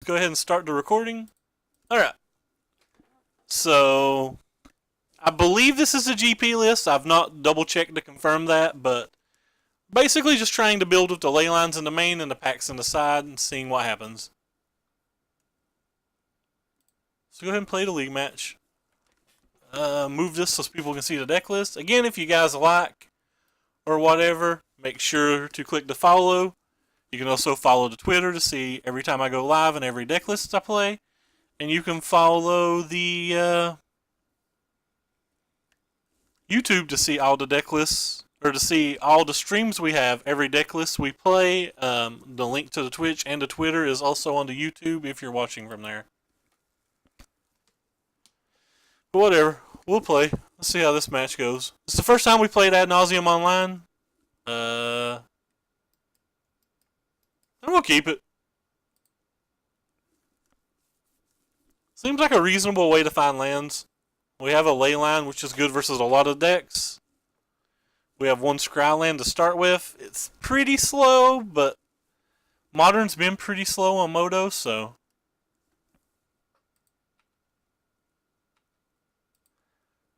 go ahead and start the recording. Alright. So, I believe this is a GP list. I've not double checked to confirm that, but basically just trying to build with the ley lines in the main and the packs in the side and seeing what happens. So go ahead and play the league match. Move this so people can see the deck list. Again, if you guys like or whatever, make sure to click the follow. You can also follow the Twitter to see every time I go live and every deck list I play. And you can follow the YouTube to see all the deck lists, or to see all the streams we have, every deck list we play. The link to the Twitch and the Twitter is also on the YouTube if you're watching from there. But whatever, we'll play. Let's see how this match goes. It's the first time we played Ad Nauseam online. And we'll keep it. Seems like a reasonable way to find lands. We have a ley line, which is good versus a lot of decks. We have one scry land to start with. It's pretty slow, but Modern's been pretty slow on Moto, so.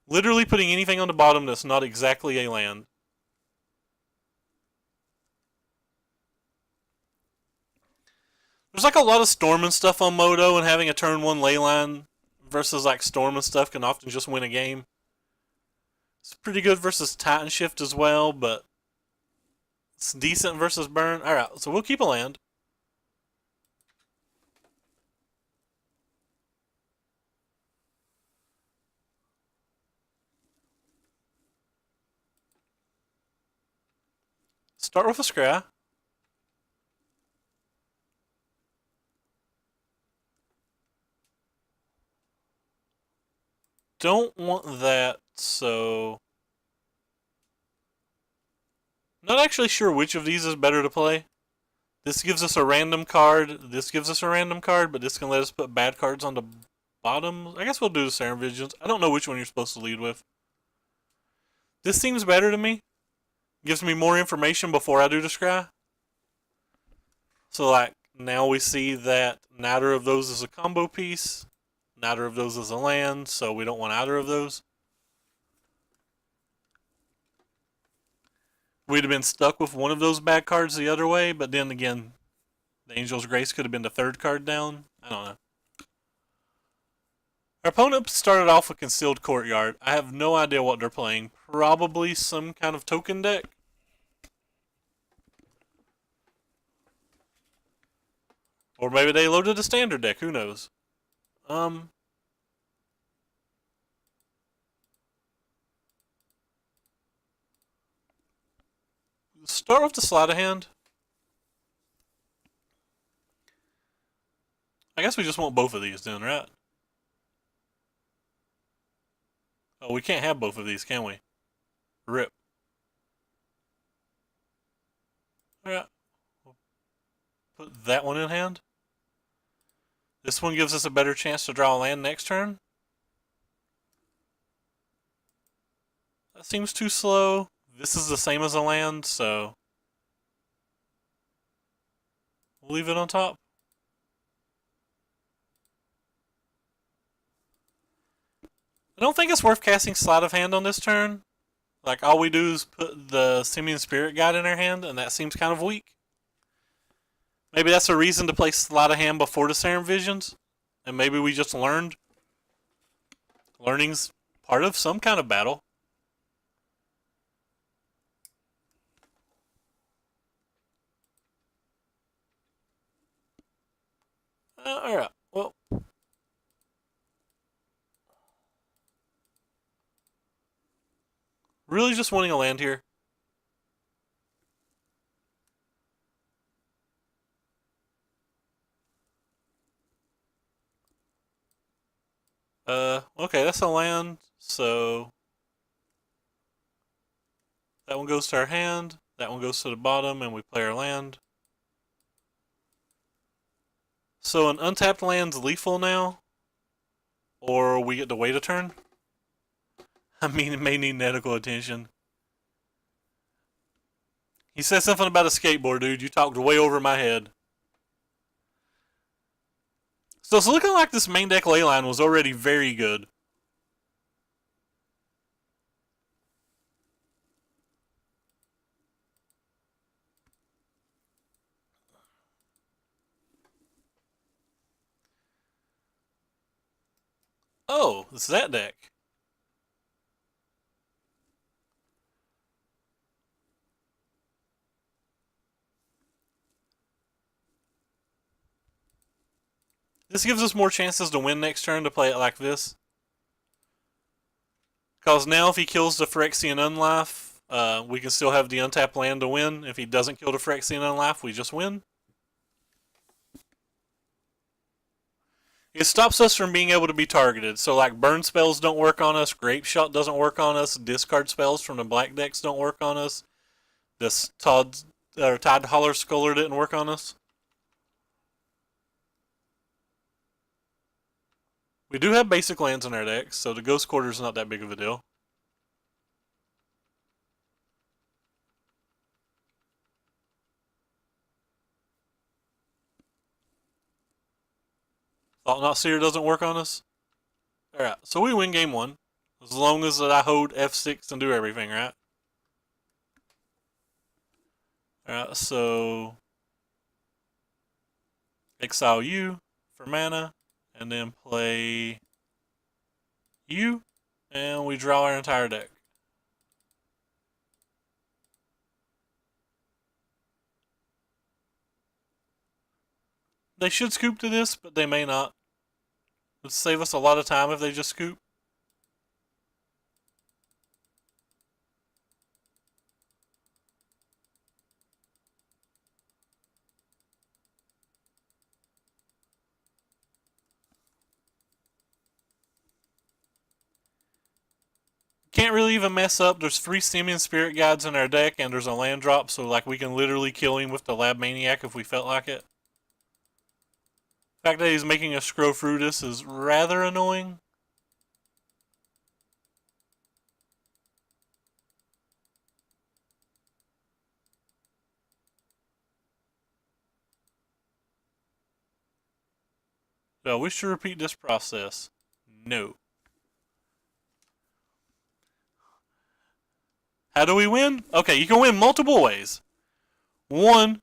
Literally putting anything on the bottom that's not exactly a land. There's like a lot of storm and stuff on Moto, and having a turn 1 ley line versus like storm and stuff can often just win a game. It's pretty good versus Titan Shift as well, but it's decent versus Burn. Alright, so we'll keep a land. Start with a scry. Don't want that, so not actually sure which of these is better to play. This gives us a random card, this gives us a random card, but this can let us put bad cards on the bottom. I guess we'll do the Serum Visions. I don't know which one you're supposed to lead with. This seems better to me. Gives me more information before I do the scry. So like, now we see that neither of those is a combo piece. Neither of those is a land, so we don't want either of those. We'd have been stuck with one of those bad cards the other way, but then again, the Angel's Grace could have been the third card down. I don't know. Our opponent started off with Concealed Courtyard. I have no idea what they're playing. Probably some kind of token deck. Or maybe they loaded a standard deck, who knows. Start with the sleight of hand. I guess we just want both of these then, right? Oh, we can't have both of these, can we? Rip. Alright. We'll put that one in hand. This one gives us a better chance to draw a land next turn. That seems too slow. This is the same as a land, so we'll leave it on top. I don't think it's worth casting Sleight of Hand on this turn. Like, all we do is put the Simian Spirit Guide in our hand, and that seems kind of weak. Maybe that's a reason to play Sleight of Hand before the Serum Visions. And maybe we just learned. Learning's part of some kind of battle. Alright, well. Really just wanting a land here. Okay, that's a land, so that one goes to our hand, that one goes to the bottom, and we play our land. So an untapped land's lethal now, or we get to wait a turn. I mean, it may need medical attention. He said something about a skateboard, dude. You talked way over my head. So it's looking like this main deck leyline was already very good. Oh, it's that deck. This gives us more chances to win next turn to play it like this. Because now if he kills the Phyrexian Unlife, we can still have the untapped land to win. If he doesn't kill the Phyrexian Unlife, we just win. It stops us from being able to be targeted. So like burn spells don't work on us, Grape Shot doesn't work on us, discard spells from the black decks don't work on us. This Tide Holler Sculler didn't work on us. We do have basic lands in our decks, so the Ghost Quarter is not that big of a deal. Thought Not Seer doesn't work on us. Alright, so we win game one. As long as I hold F6 and do everything, right? Alright, so exile you for mana, and then play you, and we draw our entire deck. They should scoop to this, but they may not. It'd save us a lot of time if they just scoop. Can't really even mess up. There's 3 Simian Spirit Guides in our deck, and there's a land drop, so like we can literally kill him with the Lab Maniac if we felt like it. The fact that he's making a Scroll Fruitus is rather annoying. Do I wish to repeat this process? No. How do we win? Okay, you can win multiple ways. One,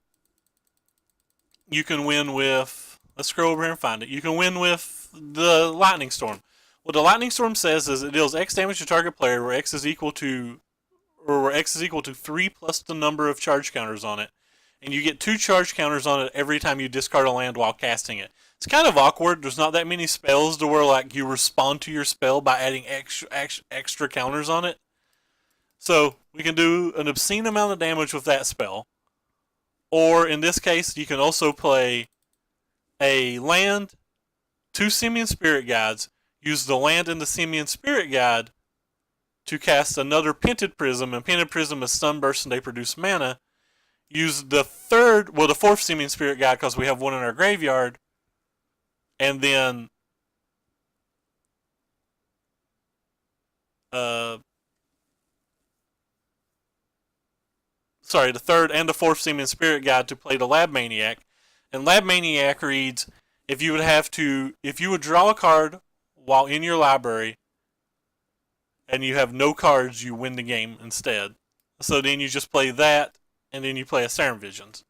you can win with, let's scroll over here and find it. You can win with the Lightning Storm. What the Lightning Storm says is it deals X damage to target player where X is equal to 3 plus the number of charge counters on it. And you get 2 charge counters on it every time you discard a land while casting it. It's kind of awkward. There's not that many spells to where like you respond to your spell by adding extra counters on it. So we can do an obscene amount of damage with that spell. Or in this case, you can also play a land, 2 Simian Spirit Guides, use the land and the Simian Spirit Guide to cast another Painted Prism, and Painted Prism is Sunburst and they produce mana. Use the 4th Simian Spirit Guide because we have one in our graveyard, and then the 3rd and the 4th Simian Spirit Guide to play the Lab Maniac. And Lab Maniac reads, if you would draw a card while in your library and you have no cards, you win the game instead. So then you just play that, and then you play a Serum Visions.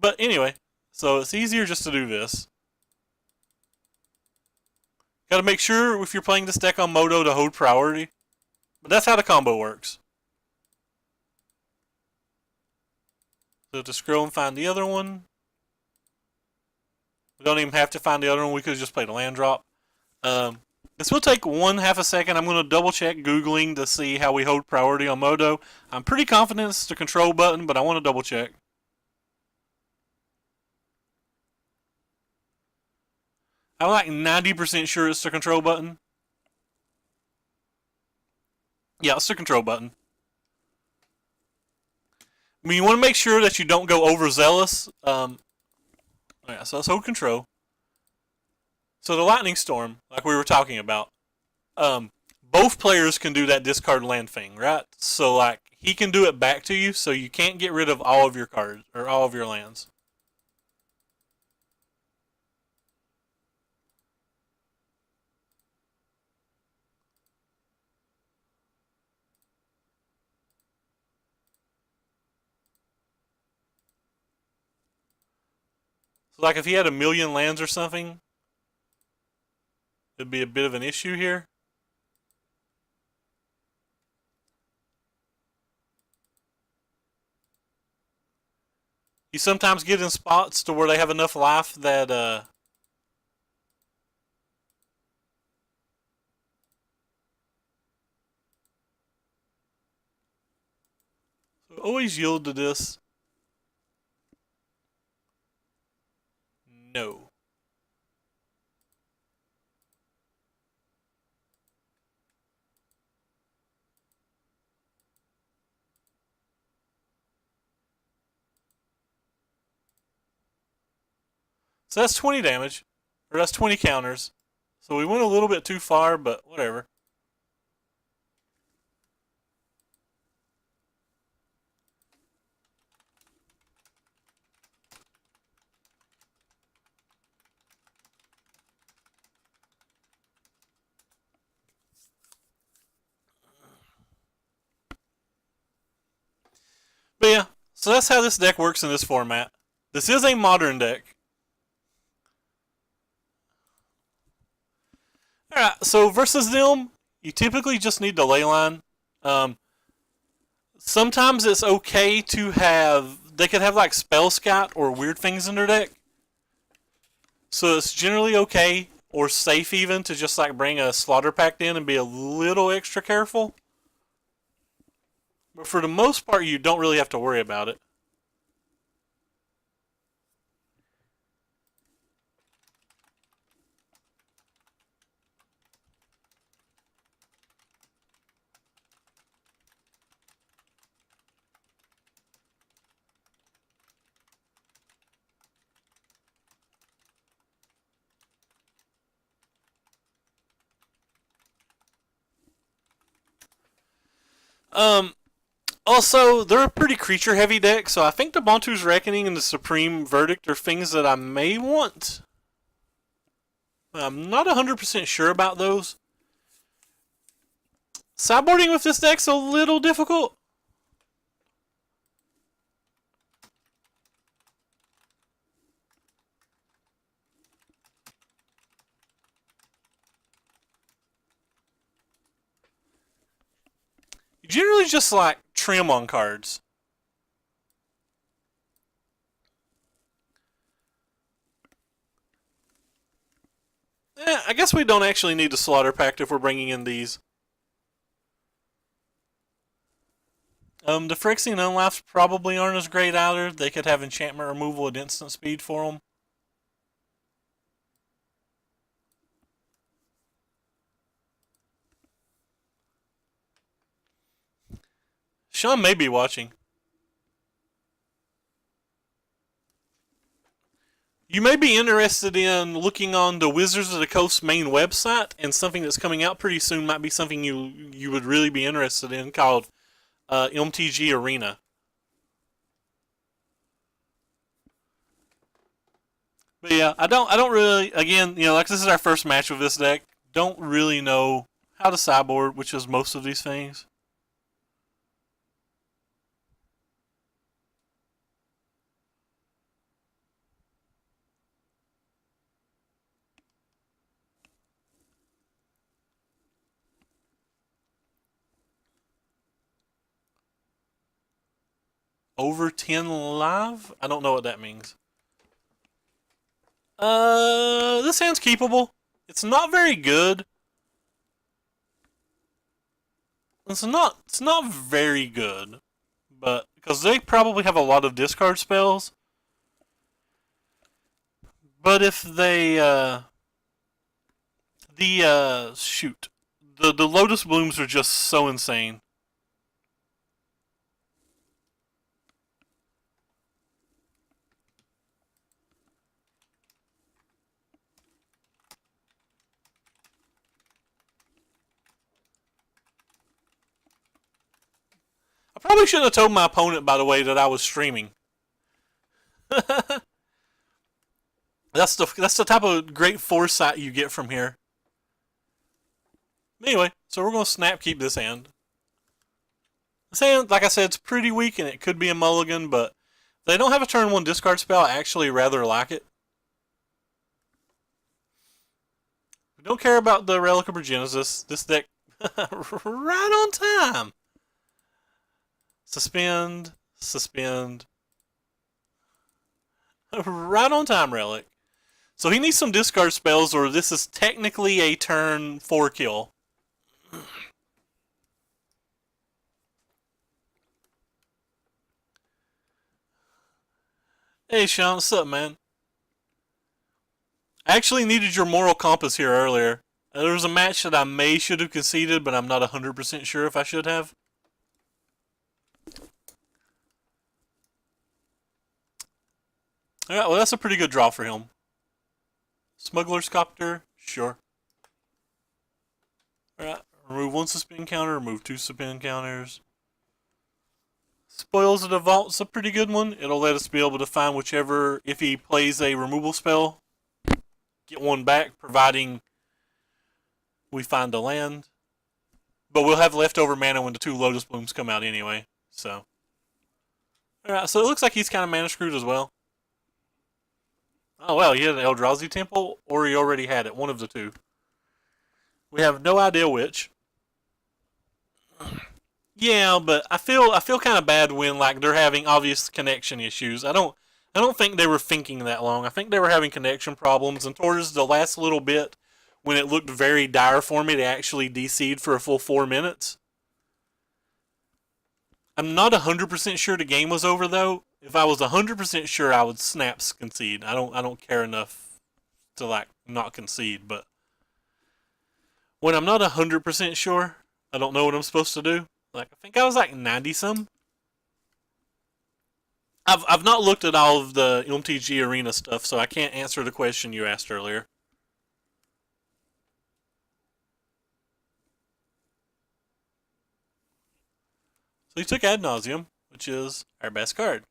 But anyway, so it's easier just to do this. Gotta make sure if you're playing this deck on Moto to hold priority. But that's how the combo works. So to scroll and find the other one. We don't even have to find the other one. We could have just played a land drop. This will take 1/2 a second. I'm going to double check Googling to see how we hold priority on Modo. I'm pretty confident it's the control button, but I want to double check. I'm like 90% sure it's the control button. Yeah, it's the control button. I mean, you want to make sure that you don't go overzealous. Yeah, so let's hold control. So the Lightning Storm, like we were talking about, both players can do that discard land thing, right? So like he can do it back to you, so you can't get rid of all of your cards or all of your lands. So like if he had a million lands or something, it'd be a bit of an issue here. You sometimes get in spots to where they have enough life that so always yield to this. No. So that's 20 damage. Or that's 20 counters. So we went a little bit too far, but whatever. But yeah, so that's how this deck works in this format. This is a modern deck. Alright, so versus them, you typically just need the ley line. Um, Sometimes it's okay to have. They could have like Spell Scout or weird things in their deck. So it's generally okay or safe even to just like bring a Slaughter Pact in and be a little extra careful. But for the most part, you don't really have to worry about it. Um, Also, they're a pretty creature heavy deck, so I think the Bantu's Reckoning and the Supreme Verdict are things that I may want. I'm not 100% sure about those. Sideboarding with this deck's a little difficult. You generally just like trim on cards. I guess we don't actually need the Slaughter Pact if we're bringing in these. The Phyrexian Unlifes probably aren't as great either. They could have enchantment removal at instant speed for them. Sean may be watching. You may be interested in looking on the Wizards of the Coast main website, and something that's coming out pretty soon might be something you would really be interested in, called MTG Arena. But yeah, I don't really. Again, like this is our first match with this deck. Don't really know how to sideboard, which is most of these things. Over 10 live? I don't know what that means. This hand's keepable. It's not very good. It's not very good, but because they probably have a lot of discard spells. But if they shoot, the Lotus Blooms are just so insane. I probably shouldn't have told my opponent, by the way, that I was streaming. That's the type of great foresight you get from here. Anyway, so we're gonna snap keep this hand. This hand, like I said, it's pretty weak and it could be a mulligan, but if they don't have a turn one discard spell, I actually rather like it. Don't care about the Relic of Progenitus. This deck, right on time. Suspend, suspend. Right on time, Relic. So he needs some discard spells, or this is technically a turn 4 kill. Hey, Sean, what's up, man? I actually needed your moral compass here earlier. There was a match that I should have conceded, but I'm not 100% sure if I should have. Alright, well, that's a pretty good draw for him. Smuggler's Copter, sure. Alright, remove 1 suspend counter, remove 2 suspend counters. Spoils of the Vault's a pretty good one. It'll let us be able to find whichever, if he plays a removal spell, get one back, providing we find a land. But we'll have leftover mana when the 2 Lotus Blooms come out anyway. So, alright, so it looks like he's kind of mana screwed as well. Oh well, he had an Eldrazi Temple, or he already had it, one of the two. We have no idea which. Yeah, but I feel kind of bad when like they're having obvious connection issues. I don't think they were thinking that long. I think they were having connection problems, and towards the last little bit, when it looked very dire for me, they actually DC'd for a full 4 minutes. I'm not 100% sure the game was over though. If I was 100% sure, I would snaps concede. I don't care enough to like not concede, but when I'm not 100% sure, I don't know what I'm supposed to do. Like I think I was like 90 some. I've not looked at all of the MTG Arena stuff, so I can't answer the question you asked earlier. So he took Ad Nauseam, which is our best card.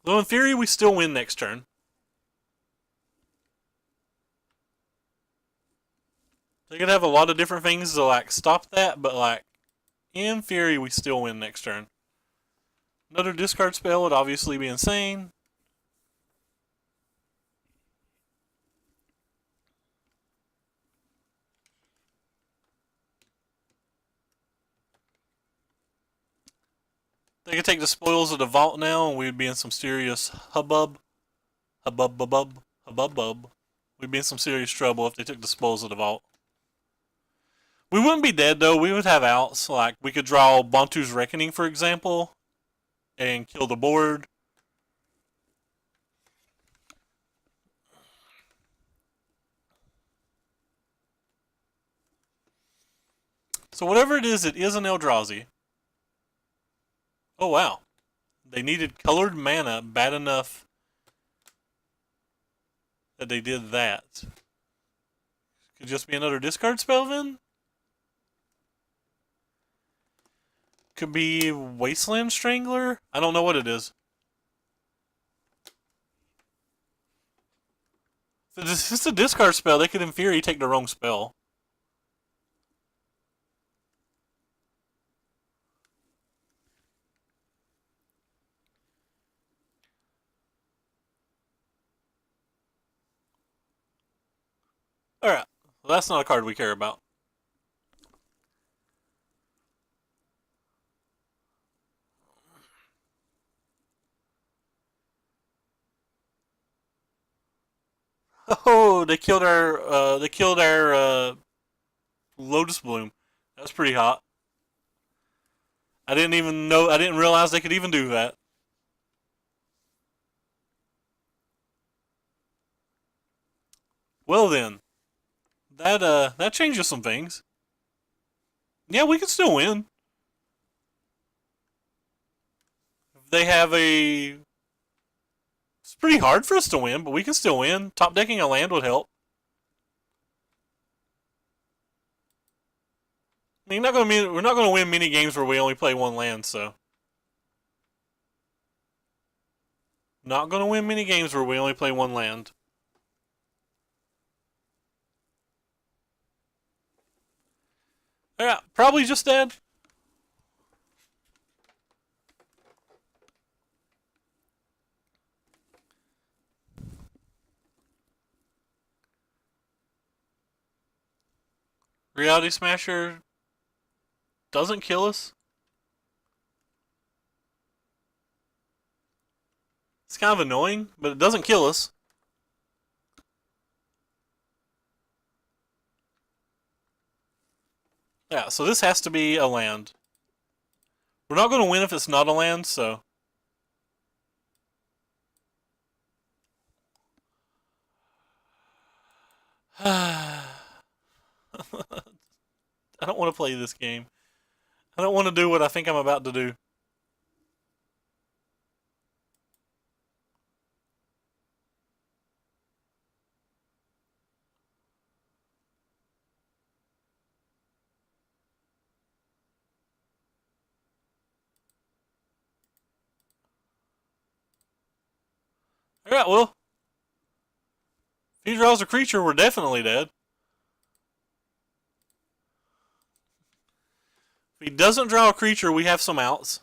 So in theory, we still win next turn. They could have a lot of different things to like stop that, but like in theory, we still win next turn. Another discard spell would obviously be insane. They could take the spoils of the vault now, and we'd be in some serious hubbub. Hubbub, hubbub, hubbub, bub. We'd be in some serious trouble if they took the spoils of the vault. We wouldn't be dead though. We would have outs. Like we could draw Bantu's Reckoning, for example, and kill the board. So whatever it is an Eldrazi. Oh wow. They needed colored mana bad enough that they did that. Could just be another discard spell then? Could be Wasteland Strangler? I don't know what it is. If it's just a discard spell, they could in theory take the wrong spell. Alright, well, that's not a card we care about. Oh, they killed our Lotus Bloom. That's pretty hot. I didn't realize they could even do that. Well then, that changes some things. Yeah, we can still win. They have a. It's pretty hard for us to win, but we can still win. Top decking a land would help. I mean, we're not gonna win many games where we only play one land, so. Not gonna win many games where we only play one land. Yeah, probably just dead. Reality Smasher doesn't kill us. It's kind of annoying, but it doesn't kill us. Yeah, so this has to be a land. We're not going to win if it's not a land, so... I don't want to play this game. I don't want to do what I think I'm about to do. Alright, well. If he draws a creature, we're definitely dead. If he doesn't draw a creature, we have some outs.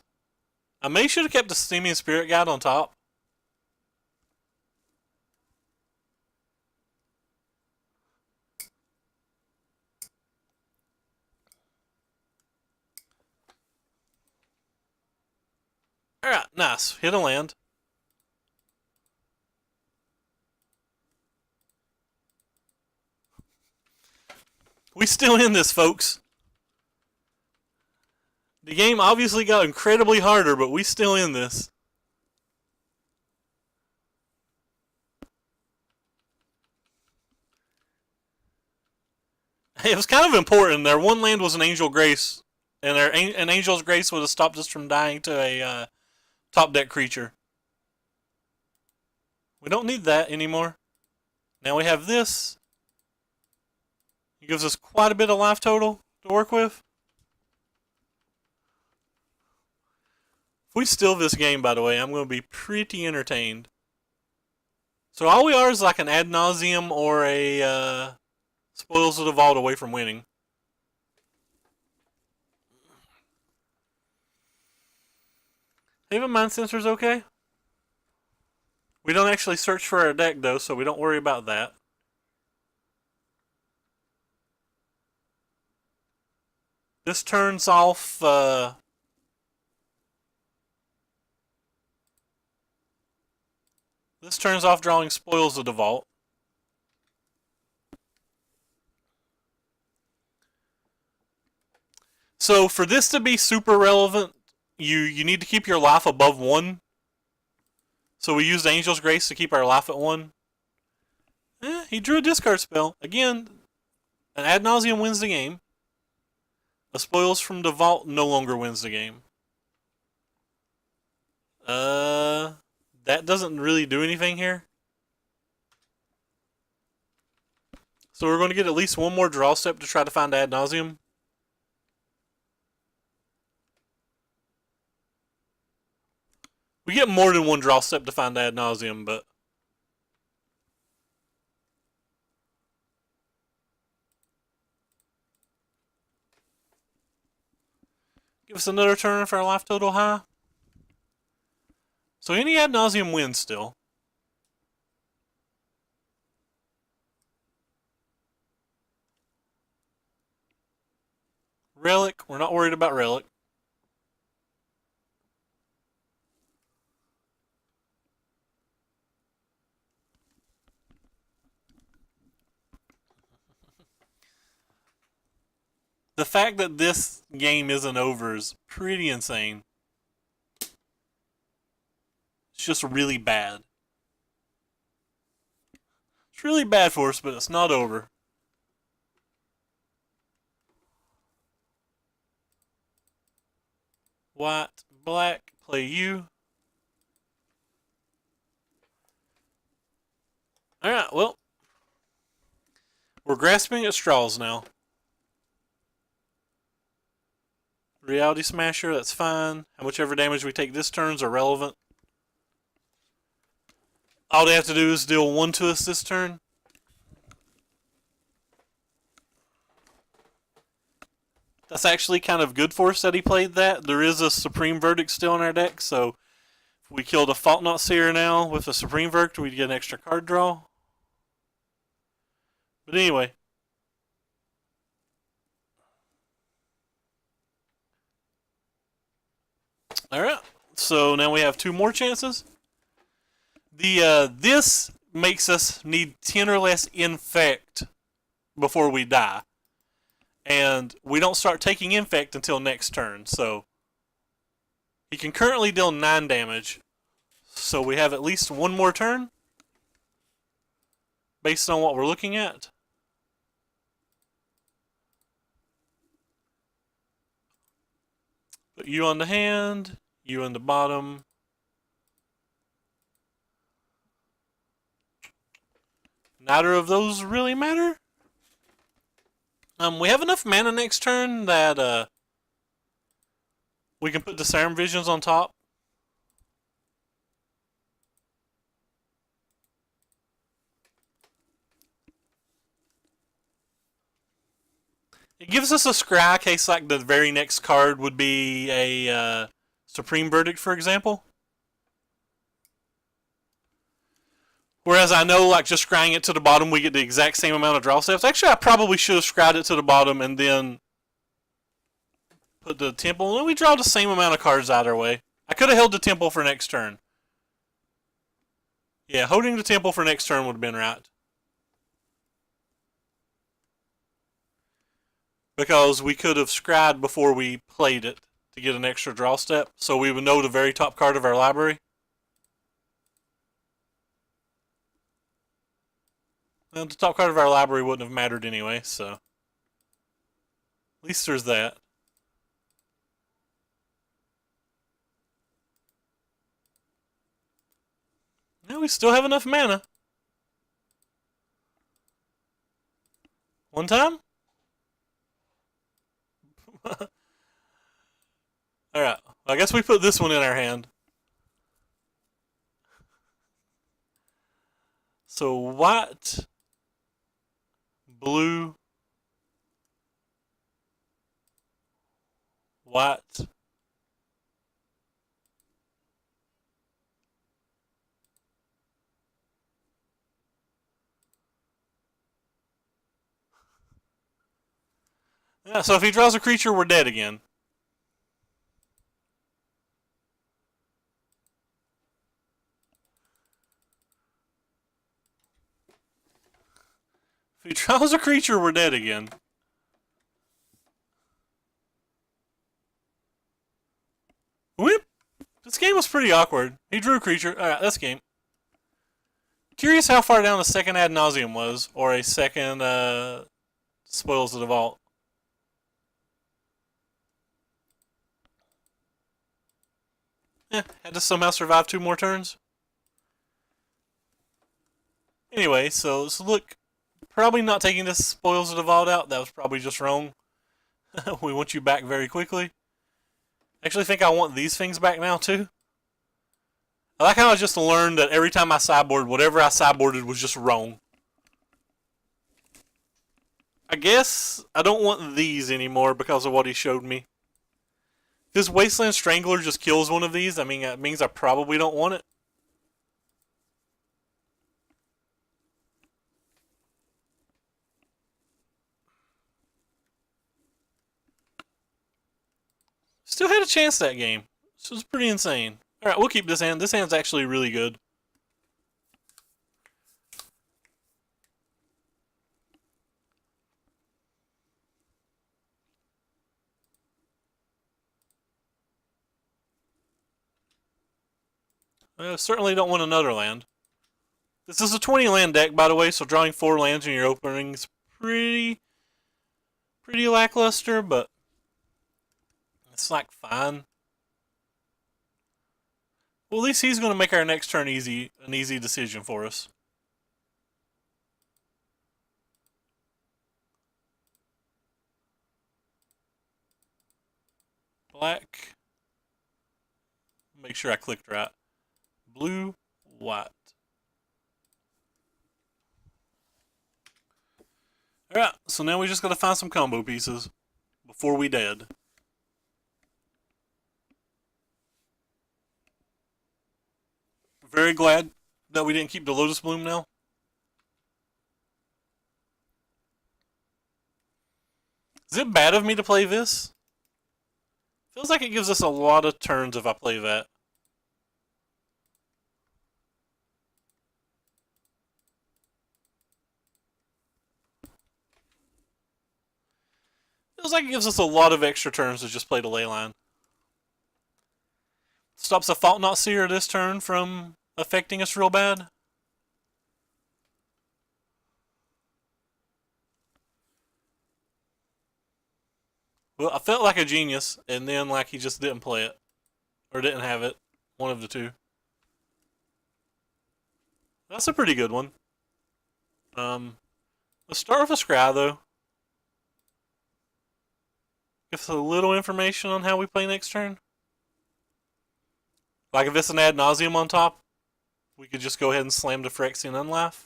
I may should have kept the Steaming Spirit Guide on top. Alright, nice. Hit a land. We still in this, folks. The game obviously got incredibly harder, but we still in this. It was kind of important. Their one land was an Angel Grace, and an Angel's Grace would have stopped us from dying to a top deck creature. We don't need that anymore. Now we have this. It gives us quite a bit of life total to work with. If we steal this game, by the way, I'm going to be pretty entertained. So all we are is like an Ad Nauseam or a Spoils of the Vault away from winning. Even Mind Sensor's okay. We don't actually search for our deck, though, so we don't worry about that. This turns off... this turns off drawing Spoils of the Vault. So for this to be super relevant, you need to keep your life above 1. So we used Angel's Grace to keep our life at 1. He drew a discard spell. Again, an Ad Nauseam wins the game. A Spoils from the Vault no longer wins the game. That doesn't really do anything here. So we're going to get at least one more draw step to try to find Ad Nauseam. We get more than one draw step to find Ad Nauseam, but... give us another turn for our life total high. So any Ad Nauseam wins still. Relic, we're not worried about Relic. The fact that this game isn't over is pretty insane. It's just really bad. It's really bad for us, but it's not over. White, black, play you. Alright, well. We're grasping at straws now. Reality Smasher, that's fine. And whichever damage we take this turn's irrelevant. All they have to do is deal 1 to us this turn. That's actually kind of good for us that he played that. There is a Supreme Verdict still in our deck, so if we killed a Fault Not Seer now with a Supreme Verdict, we'd get an extra card draw. But anyway. Alright, so now we have 2 more chances. This makes us need 10 or less infect before we die. And we don't start taking infect until next turn, so he can currently deal 9 damage. So we have at least 1 more turn based on what we're looking at. Put you on the hand, you on the bottom. Neither of those really matter. We have enough mana next turn that we can put the Serum Visions on top. It gives us a scry case like the very next card would be a Supreme Verdict, for example. Whereas I know, like, just scrying it to the bottom, we get the exact same amount of draw steps. Actually, I probably should have scryed it to the bottom and then put the temple. And we draw the same amount of cards either way. I could have held the temple for next turn. Yeah, holding the temple for next turn would have been right. Because we could have scryed before we played it to get an extra draw step. So we would know the very top card of our library. Well, the top card of our library wouldn't have mattered anyway, so at least there's that. Now we still have enough mana. One time? Alright, I guess we put this one in our hand. So white, blue, white, yeah, so if he draws a creature, we're dead again. If he draws a creature, we're dead again. Whip! This game was pretty awkward. He drew a creature. Alright, that's game. Curious how far down the second Ad Nauseam was, or a second Spoils of the Vault. Had to somehow survive 2 more turns. Anyway, so look, probably not taking this Spoils of the Vault out. That was probably just wrong. We want you back very quickly. Actually think I want these things back now too. I like how I just learned that every time I sideboard, whatever I sideboarded was just wrong. I guess I don't want these anymore because of what he showed me. If this Wasteland Strangler just kills one of these, I mean, that means I probably don't want it. Still had a chance that game. This was pretty insane. Alright, we'll keep this hand. This hand's actually really good. I certainly don't want another land. This is a 20 land deck, by the way, so drawing 4 lands in your opening is pretty lackluster, but it's like fine. Well, at least he's going to make our next turn an easy decision for us. Black. Make sure I clicked right. Blue, white. Alright, so now we just gotta find some combo pieces before we dead. Very glad that we didn't keep the Lotus Bloom now. Is it bad of me to play this? Feels like it gives us a lot of turns if I play that. Feels like it gives us a lot of extra turns to just play the ley line. Stops a Fault Not Seer this turn from affecting us real bad. Well, I felt like a genius, and then like he just didn't play it. Or didn't have it. One of the two. That's a pretty good one. Let's start with a Scry, though. Give us a little information on how we play next turn. Like if it's an Ad Nauseam on top, we could just go ahead and slam the Phyrexian Unlife.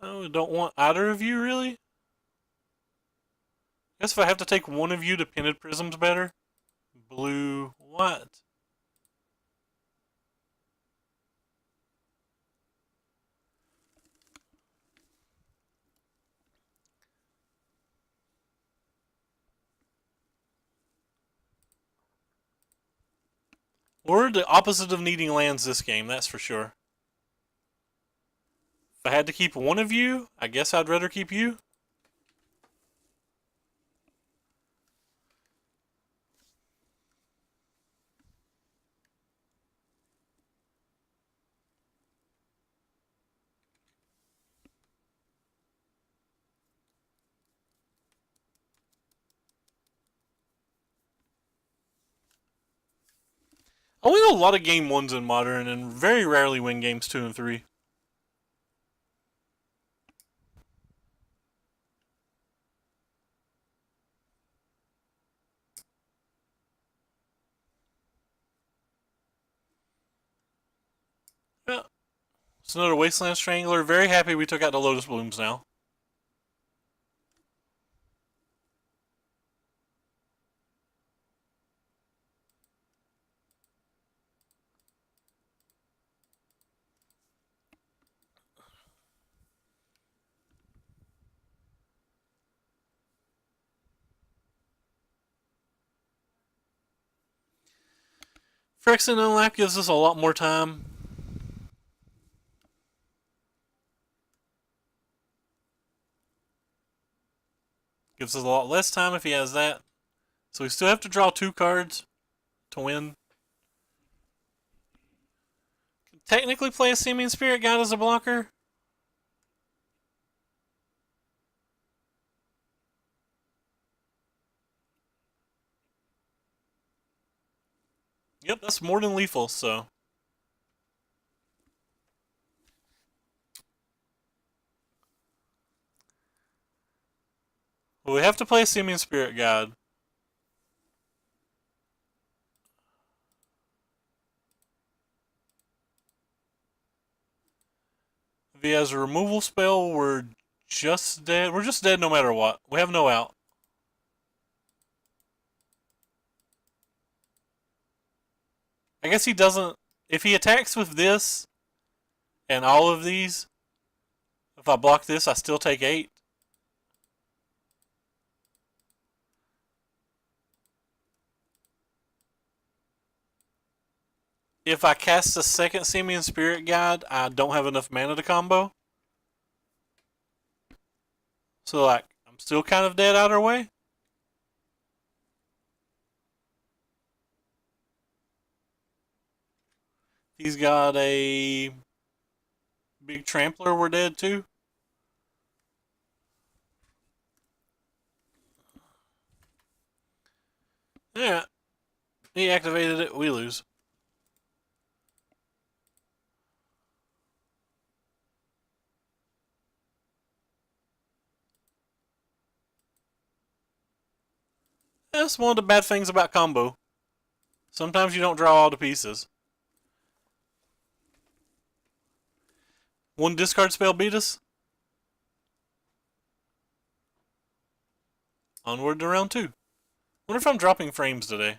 Oh, we don't want either of you, really? I guess if I have to take one of you, the Painted Prism's better. Blue, what? We're the opposite of needing lands this game, that's for sure. If I had to keep one of you, I guess I'd rather keep you. I win a lot of game ones in Modern and very rarely win games 2 and 3. Yeah. It's another Wasteland Strangler. Very happy we took out the Lotus Blooms now. Phyrexian Unlap gives us a lot more time. Gives us a lot less time if he has that. So we still have to draw 2 cards to win. Can technically play a Simian Spirit Guide as a blocker. Yep, that's more than lethal, so. Well, we have to play a Simian Spirit Guide. If he has a removal spell, we're just dead. We're just dead no matter what. We have no out. I guess he doesn't. If he attacks with this and all of these, if I block this, I still take 8. If I cast a second Simian Spirit Guide, I don't have enough mana to combo. So, like, I'm still kind of dead either way. He's got a big trampler, we're dead too. Yeah. He activated it, we lose. That's one of the bad things about combo. Sometimes you don't draw all the pieces. One discard spell beat us. Onward to round 2. Wonder if I'm dropping frames today.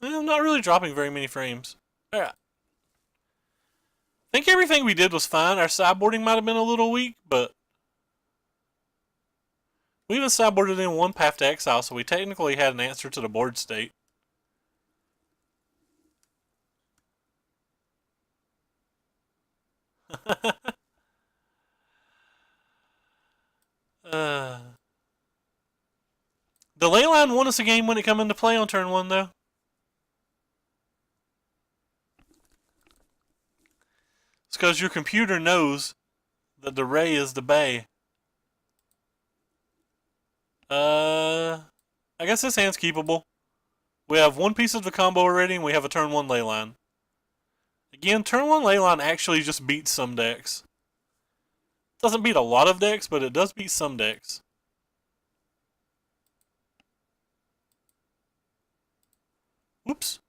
I'm not really dropping very many frames. Alright. I think everything we did was fine. Our sideboarding might have been a little weak, but we even sideboarded in one Path to Exile, so we technically had an answer to the board state. uh, the Leyline won us a game when it come into play on turn 1, though. It's because your computer knows that the Ray is the Bay. I guess this hand's keepable. We have one piece of the combo already, and we have a turn 1 Leyline. Again, turn 1 Leyline actually just beats some decks. Doesn't beat a lot of decks, but it does beat some decks. Whoops.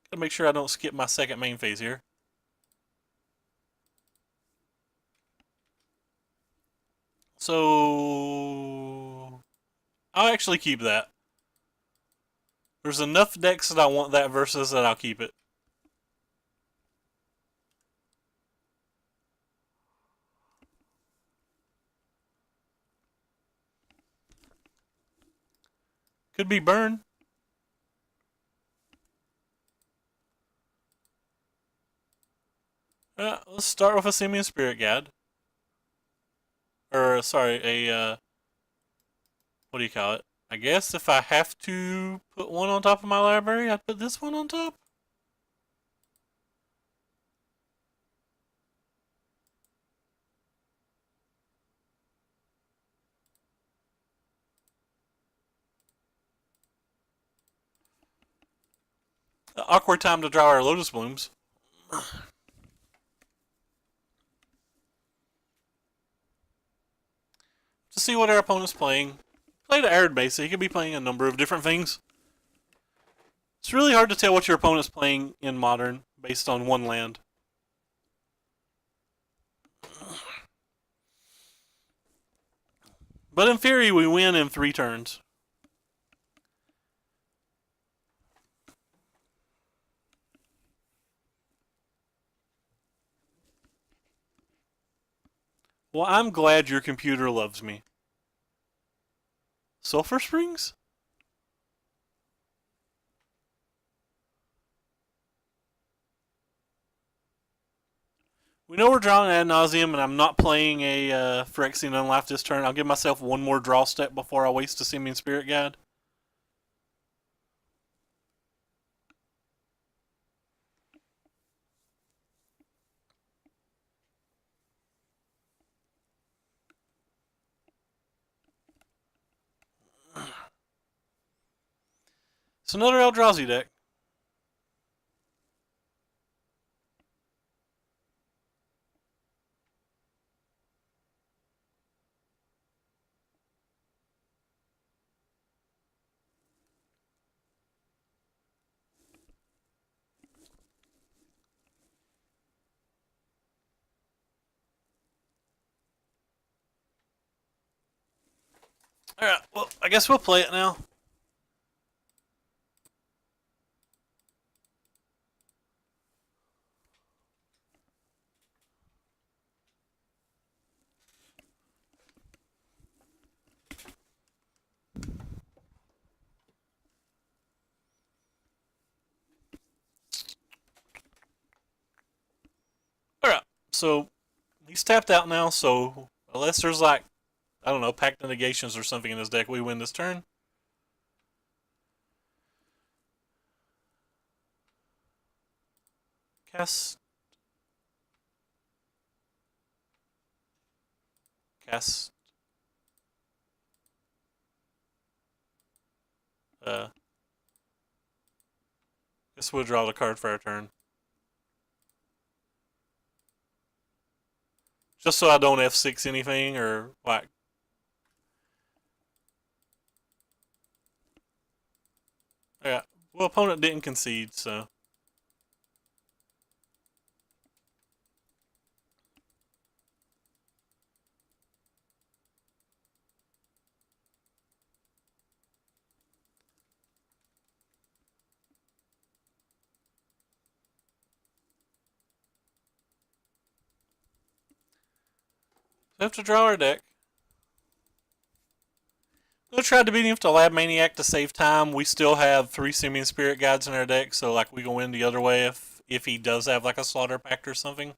Gotta make sure I don't skip my second main phase here. So I'll actually keep that. There's enough decks that I want that versus that I'll keep it. Could be burn. Let's start with a Simian Spirit Guide. Or, sorry, what do you call it? I guess if I have to put one on top of my library, I'd put this one on top. Awkward time to draw our Lotus Blooms. To see what our opponent's playing. Play the Arid base, so he could be playing a number of different things. It's really hard to tell what your opponent's playing in Modern based on one land. But in theory, we win in 3 turns. Well, I'm glad your computer loves me. Sulfur Springs? We know we're drawing Ad Nauseam, and I'm not playing a Phyrexian Unlife this turn. I'll give myself one more draw step before I waste a Simian Spirit Guide. It's another Eldrazi deck. Alright, well, I guess we'll play it now. Alright, so he's tapped out now, so unless there's like, I don't know, Pact of Negations or something in his deck, we win this turn. Cast. Cast. Guess we'll draw the card for our turn. Just so I don't F6 anything or like. Yeah, well, opponent didn't concede, so. We have to draw our deck. We tried to beat him with the Lab Maniac to save time. We still have 3 Simian Spirit Guides in our deck, so like we can win the other way if he does have like a Slaughter Pact or something.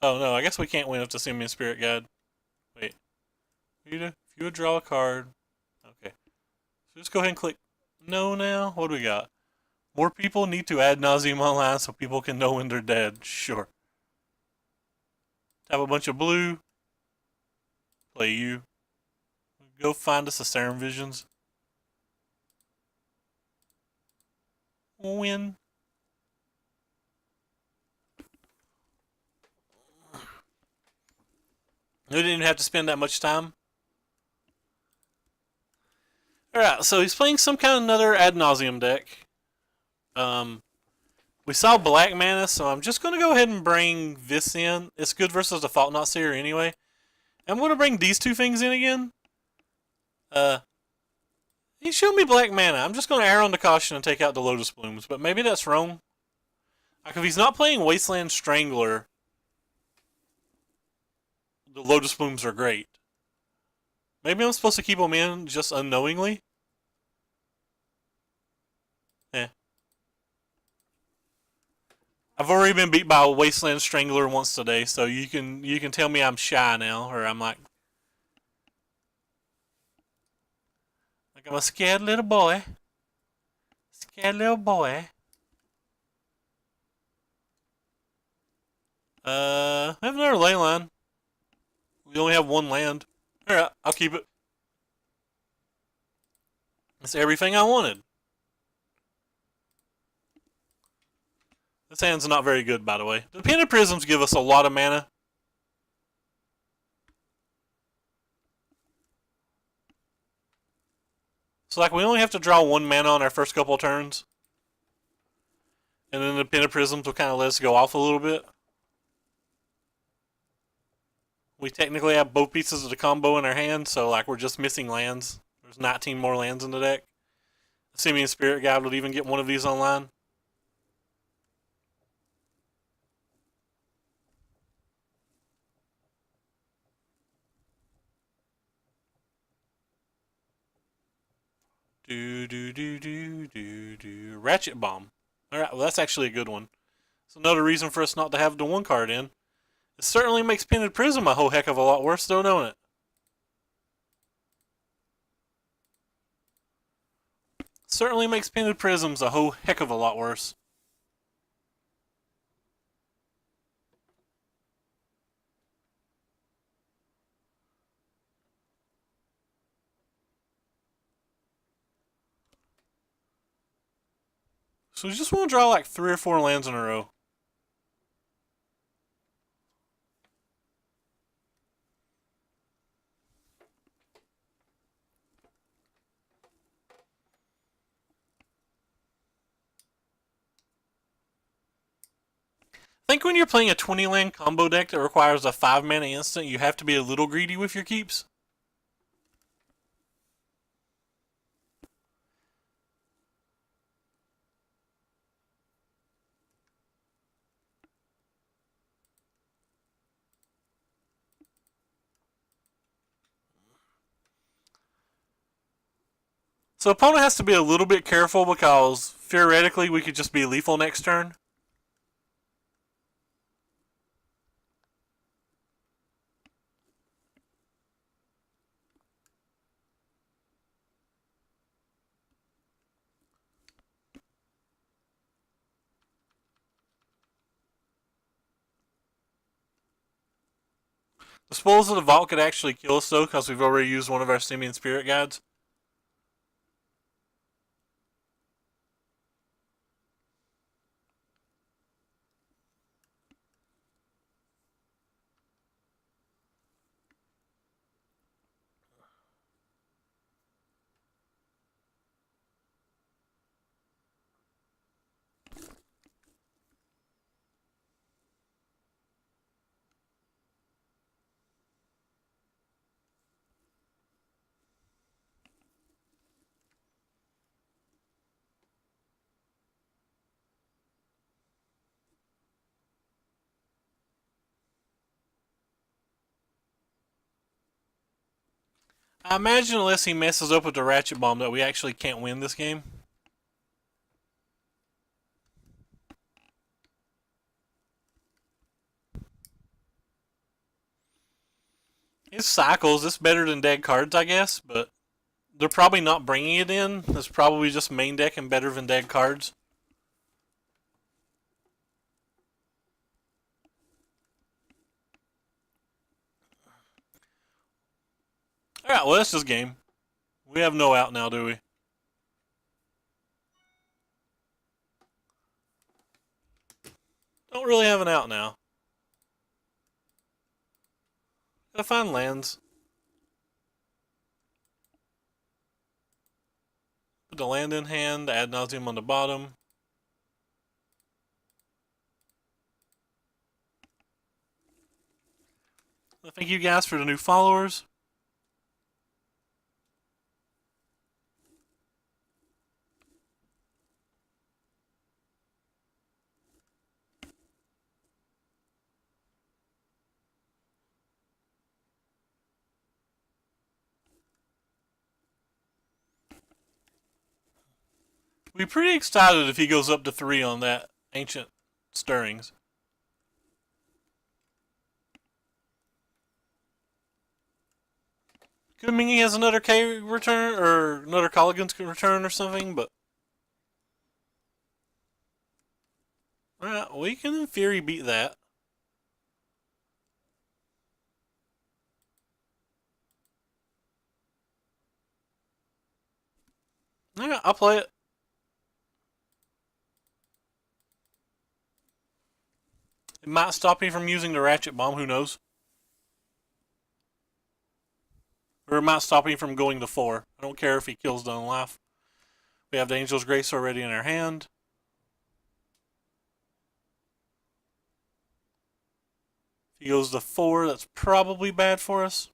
Oh no, I guess we can't win with the Simian Spirit Guide. Wait. If you would draw a card. Okay. So just go ahead and click no now. What do we got? More people need to Ad Nauseam online so people can know when they're dead. Sure. Have a bunch of blue. Play you. Go find us a Serum Visions. Win. We didn't even have to spend that much time. Alright, so he's playing some kind of another Ad Nauseam deck. We saw black mana, so I'm just going to go ahead and bring this in. It's good versus the Fault Not Seer anyway. I'm going to bring these 2 things in again. He showed me black mana. I'm just going to err on the caution and take out the Lotus Blooms, but maybe that's wrong. Like if he's not playing Wasteland Strangler, the Lotus Blooms are great. Maybe I'm supposed to keep them in just unknowingly. Eh. I've already been beat by a Wasteland Strangler once today, so you can tell me I'm shy now, or I'm like I'm a scared little boy. Scared little boy. I have another Leyline. We only have 1 land. Alright, I'll keep it. That's everything I wanted. This hand's not very good, by the way. The Painted Prisms give us a lot of mana. So, like, we only have to draw 1 mana on our first couple of turns. And then the Painted Prisms will kind of let us go off a little bit. We technically have both pieces of the combo in our hand, so, like, we're just missing lands. There's 19 more lands in the deck. Simian Spirit Guide would even get one of these online. Ratchet Bomb. Alright, well that's actually a good one. It's another reason for us not to have the 1 card in. It certainly makes Painted Prism a whole heck of a lot worse though, don't it? Certainly makes Painted Prisms a whole heck of a lot worse. So we just want to draw like 3 or 4 lands in a row. I think when you're playing a 20 land combo deck that requires a 5 mana instant, you have to be a little greedy with your keeps. So opponent has to be a little bit careful because theoretically we could just be lethal next turn. The Spoils of the Vault could actually kill us though because we've already used one of our Simian Spirit Guides. I imagine unless he messes up with the ratchet bomb that we actually can't win this game. It's cycles. It's better than dead cards, I guess, but they're probably not bringing it in. It's probably just main deck and better than dead cards. Alright, well, that's just game. We have no out now, do we? Don't really have an out now. Gotta find lands. Put the land in hand, Ad Nauseam on the bottom. Thank you guys for the new followers. We're pretty excited if he goes up to 3 on that Ancient Stirrings. Could mean he has another K return, or another Colligan's return or something, but... Alright, we can in theory beat that. Yeah, I'll play it. It might stop me from using the Ratchet Bomb, who knows? Or it might stop me from going to 4. I don't care if he kills the Unlife. We have the Angel's Grace already in our hand. If he goes to 4, that's probably bad for us.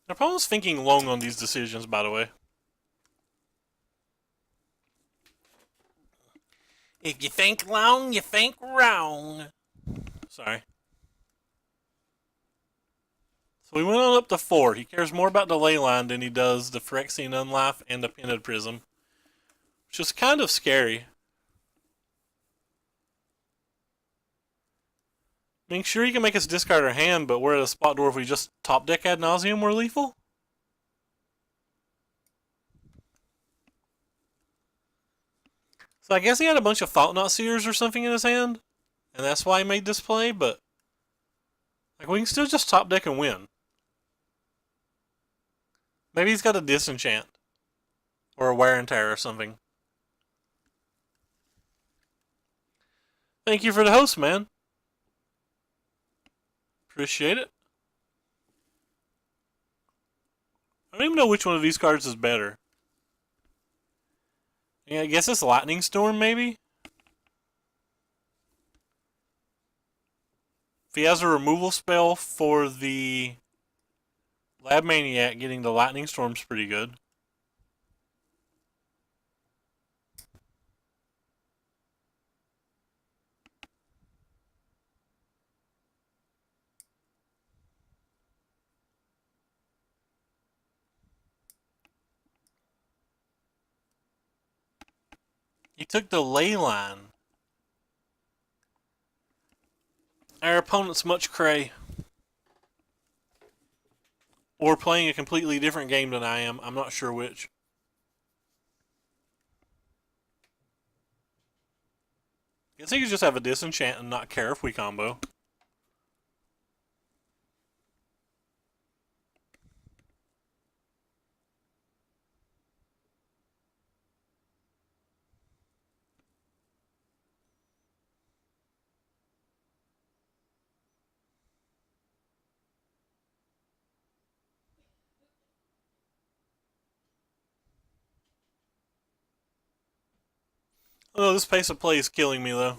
My opponent's thinking long on these decisions, by the way. If you think long, you think wrong. Sorry. So we went on up to 4. He cares more about the ley line than he does the Phyrexian Unlife and the Pinned Prism. Which is kind of scary. I mean, sure, he can make us discard our hand, but we're at a spot where if we just top deck Ad Nauseam, we're lethal? So I guess he had a bunch of Thought-Knot Seers or something in his hand, and that's why he made this play, but... Like, we can still just top deck and win. Maybe he's got a Disenchant. Or a Wear and Tear or something. Thank you for the host, man. Appreciate it. I don't even know which one of these cards is better. Yeah, I guess it's Lightning Storm, maybe? If he has a removal spell for the Lab Maniac, getting the Lightning Storm's pretty good. He took the Ley Line. Our opponent's much cray. Or playing a completely different game than I am. I'm not sure which. Guess he could just have a Disenchant and not care if we combo. Oh, this pace of play is killing me, though.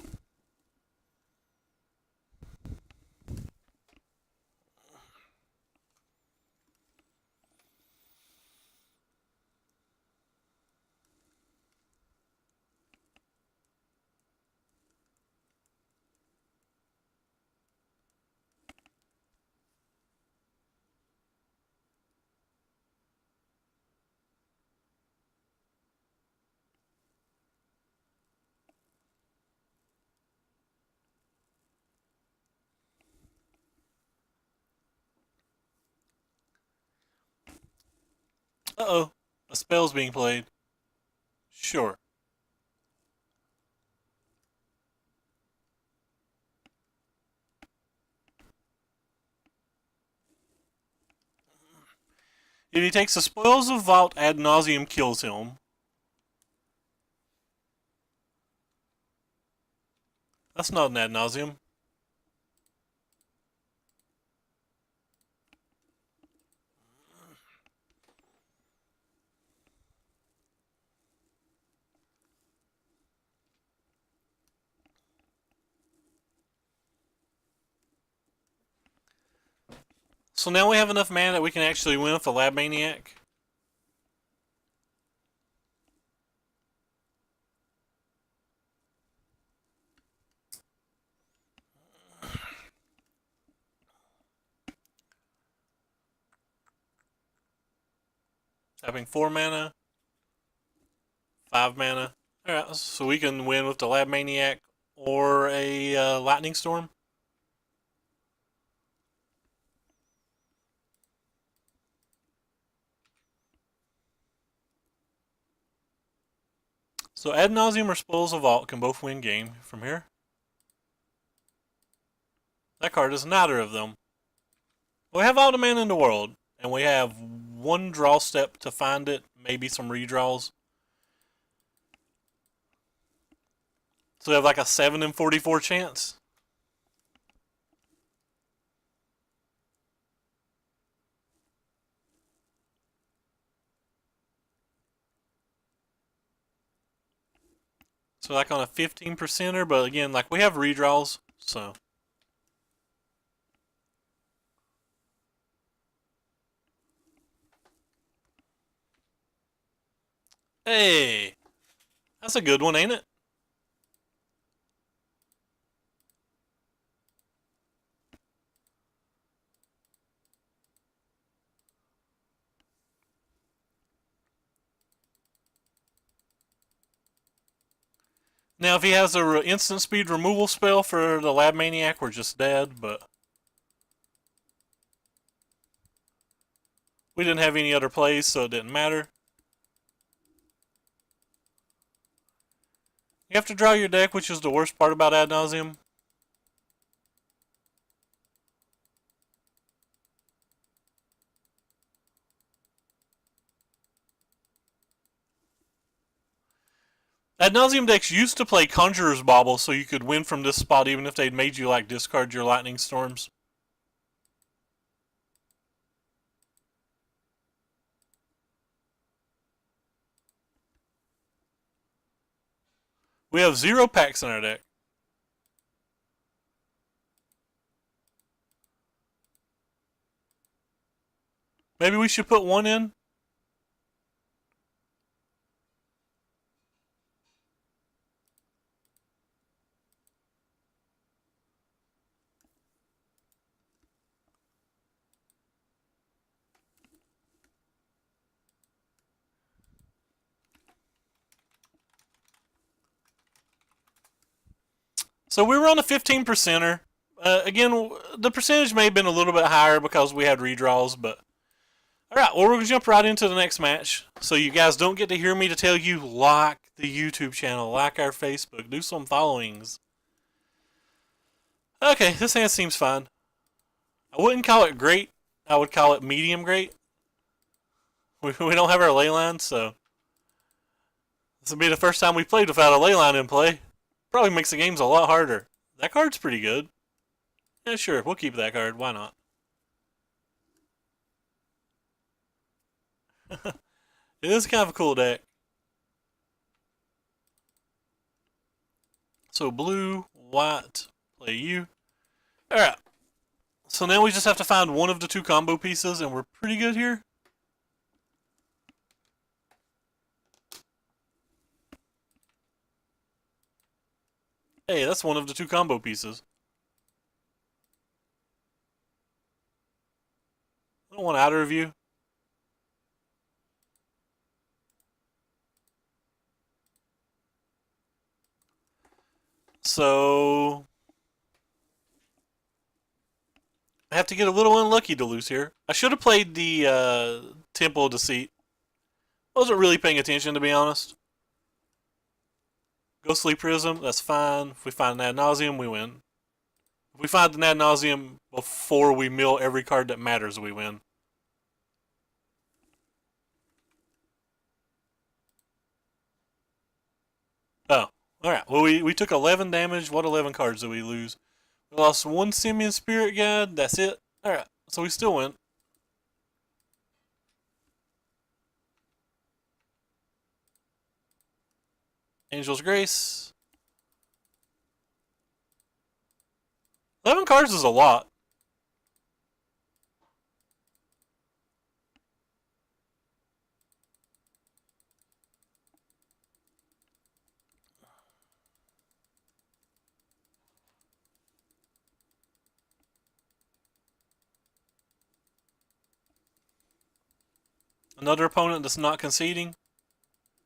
Uh-oh. A spell's being played. Sure. If he takes the spoils of Vault, Ad Nauseam kills him. That's not an Ad Nauseam. So now we have enough mana that we can actually win with the Lab Maniac. Having 4 mana, 5 mana. Alright, so we can win with the Lab Maniac or a Lightning Storm. So Ad Nauseam or Spoils of Vault can both win game from here. That card is neither of them. We have all the mana in the world, and we have one draw step to find it, maybe some redraws. So we have like a 7 in 44 chance. So like on a 15%er, but again, like we have redraws, so. Hey, that's a good one, ain't it? Now, if he has a instant speed removal spell for the Lab Maniac, we're just dead, but we didn't have any other plays, so it didn't matter. You have to draw your deck, which is the worst part about Ad Nauseam. Ad Nauseam decks used to play Conjurer's Bauble, so you could win from this spot even if they'd made you like discard your Lightning Storms. We have 0 packs in our deck. Maybe we should put 1 in? So we were on a 15%er. Again, the percentage may have been a little bit higher because we had redraws, but alright, well, we're going to jump right into the next match. So you guys don't get to hear me to tell you like the YouTube channel, like our Facebook, do some followings. Okay, this hand seems fine. I wouldn't call it great. I would call it medium great. We don't have our ley line, so this will be the first time we played without a ley line in play. Probably makes the games a lot harder. That card's pretty good. Yeah, sure, we'll keep that card. Why not? It is kind of a cool deck. So blue, white, play you. Alright. So now we just have to find one of the 2 combo pieces, and we're pretty good here. Hey, that's one of the 2 combo pieces. I don't want either of you. So I have to get a little unlucky to lose here. I should have played the Temple of Deceit. Wasn't really paying attention, to be honest. Ghostly Prism, that's fine. If we find an Ad Nauseam, we win. If we find an Ad Nauseam before we mill every card that matters, we win. Oh, alright. Well, we took 11 damage. What 11 cards did we lose? We lost one Simian Spirit Guide. That's it. Alright, so we still win. Angel's Grace. 11 cards is a lot. Another opponent that's not conceding.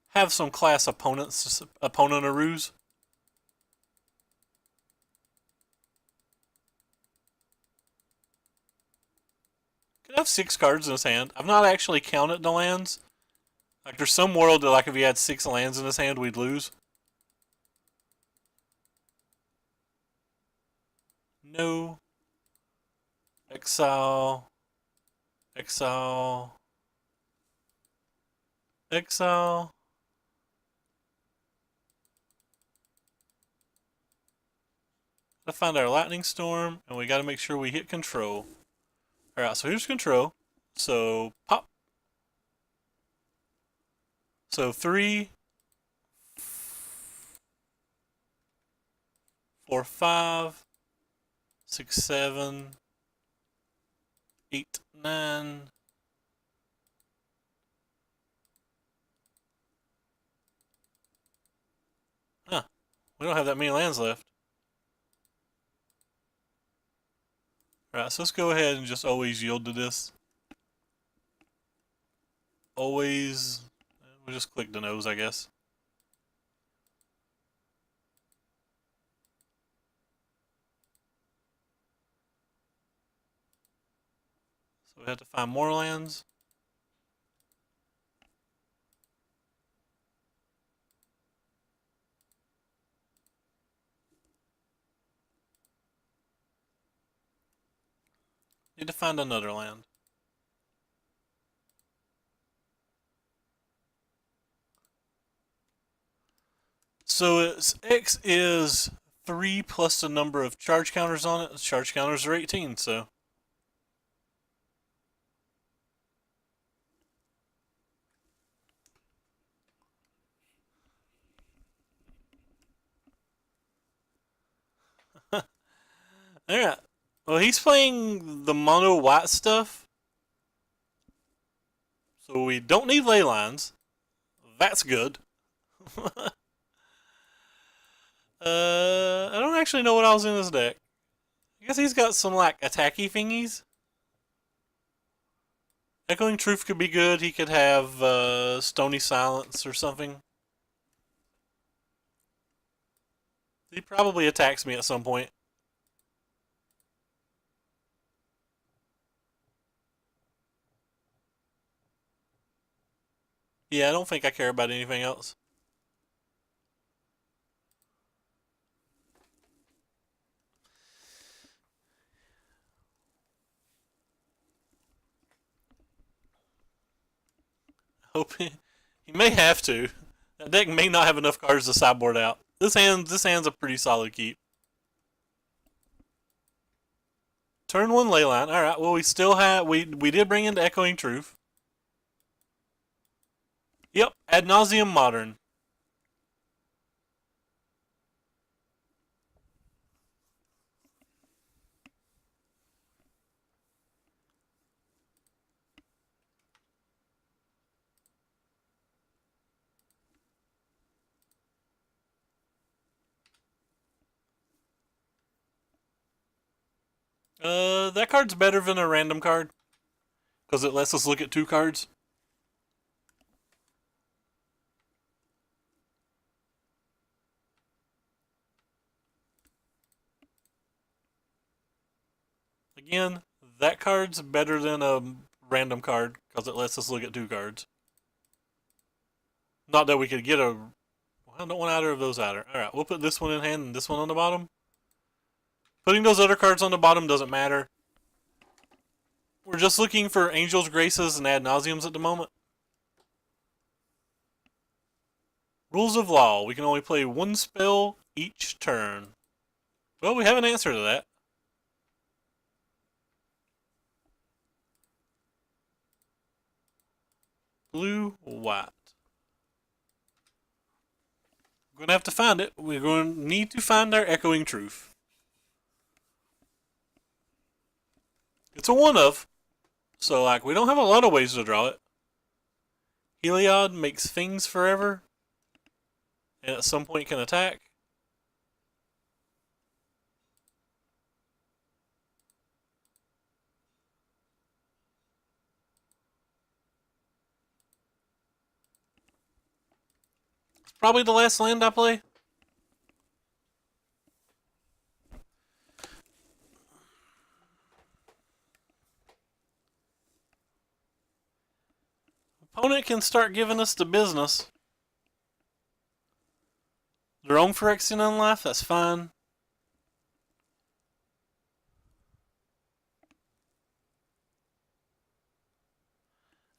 Have some class opponents. Opponent-aroos. Could have 6 cards in his hand. I've not actually counted the lands. Like, there's some world that, like, if he had 6 lands in his hand, we'd lose. No. Exile. Exile. Exile. Gotta find our Lightning Storm, and we gotta make sure we hit control. Alright, so here's control. So, pop. So, 3, 4, 5, 6, 7, 8, 9. Huh. We don't have that many lands left. Alright, so let's go ahead and just always yield to this. Always. We'll just click the nose, I guess. So we have to find more lands. Need to find another land. So its X is 3 plus the number of charge counters on it. Charge counters are 18, so. Alright. Well, he's playing the mono white stuff. So we don't need ley lines. That's good. I don't actually know what else in this deck. I guess he's got some, like, attacky thingies. Echoing Truth could be good. He could have Stony Silence or something. He probably attacks me at some point. Yeah, I don't think I care about anything else. Hope he may have to. That deck may not have enough cards to sideboard out. This hand's a pretty solid keep. Turn 1 Leyline. Alright, well we still have we did bring into Echoing Truth. Yep, Ad Nauseam Modern. That card's better than a random card. Because it lets us look at 2 cards. Again, that card's better than a random card because it lets us look at 2 cards. Not that we could get a... I don't want either of those either. Alright, we'll put this one in hand and this one on the bottom. Putting those other cards on the bottom doesn't matter. We're just looking for Angels, Graces, and Ad Nauseams at the moment. Rules of Law. We can only play one spell each turn. Well, we have an answer to that. Blue, white. We're going to have to find it. We're going to need to find our Echoing Truth. It's a one of. So, like, we don't have a lot of ways to draw it. Heliod makes things forever. And at some point can attack. It's probably the last land I play. Opponent can start giving us the business. They're on Phyrexian Unlife, that's fine.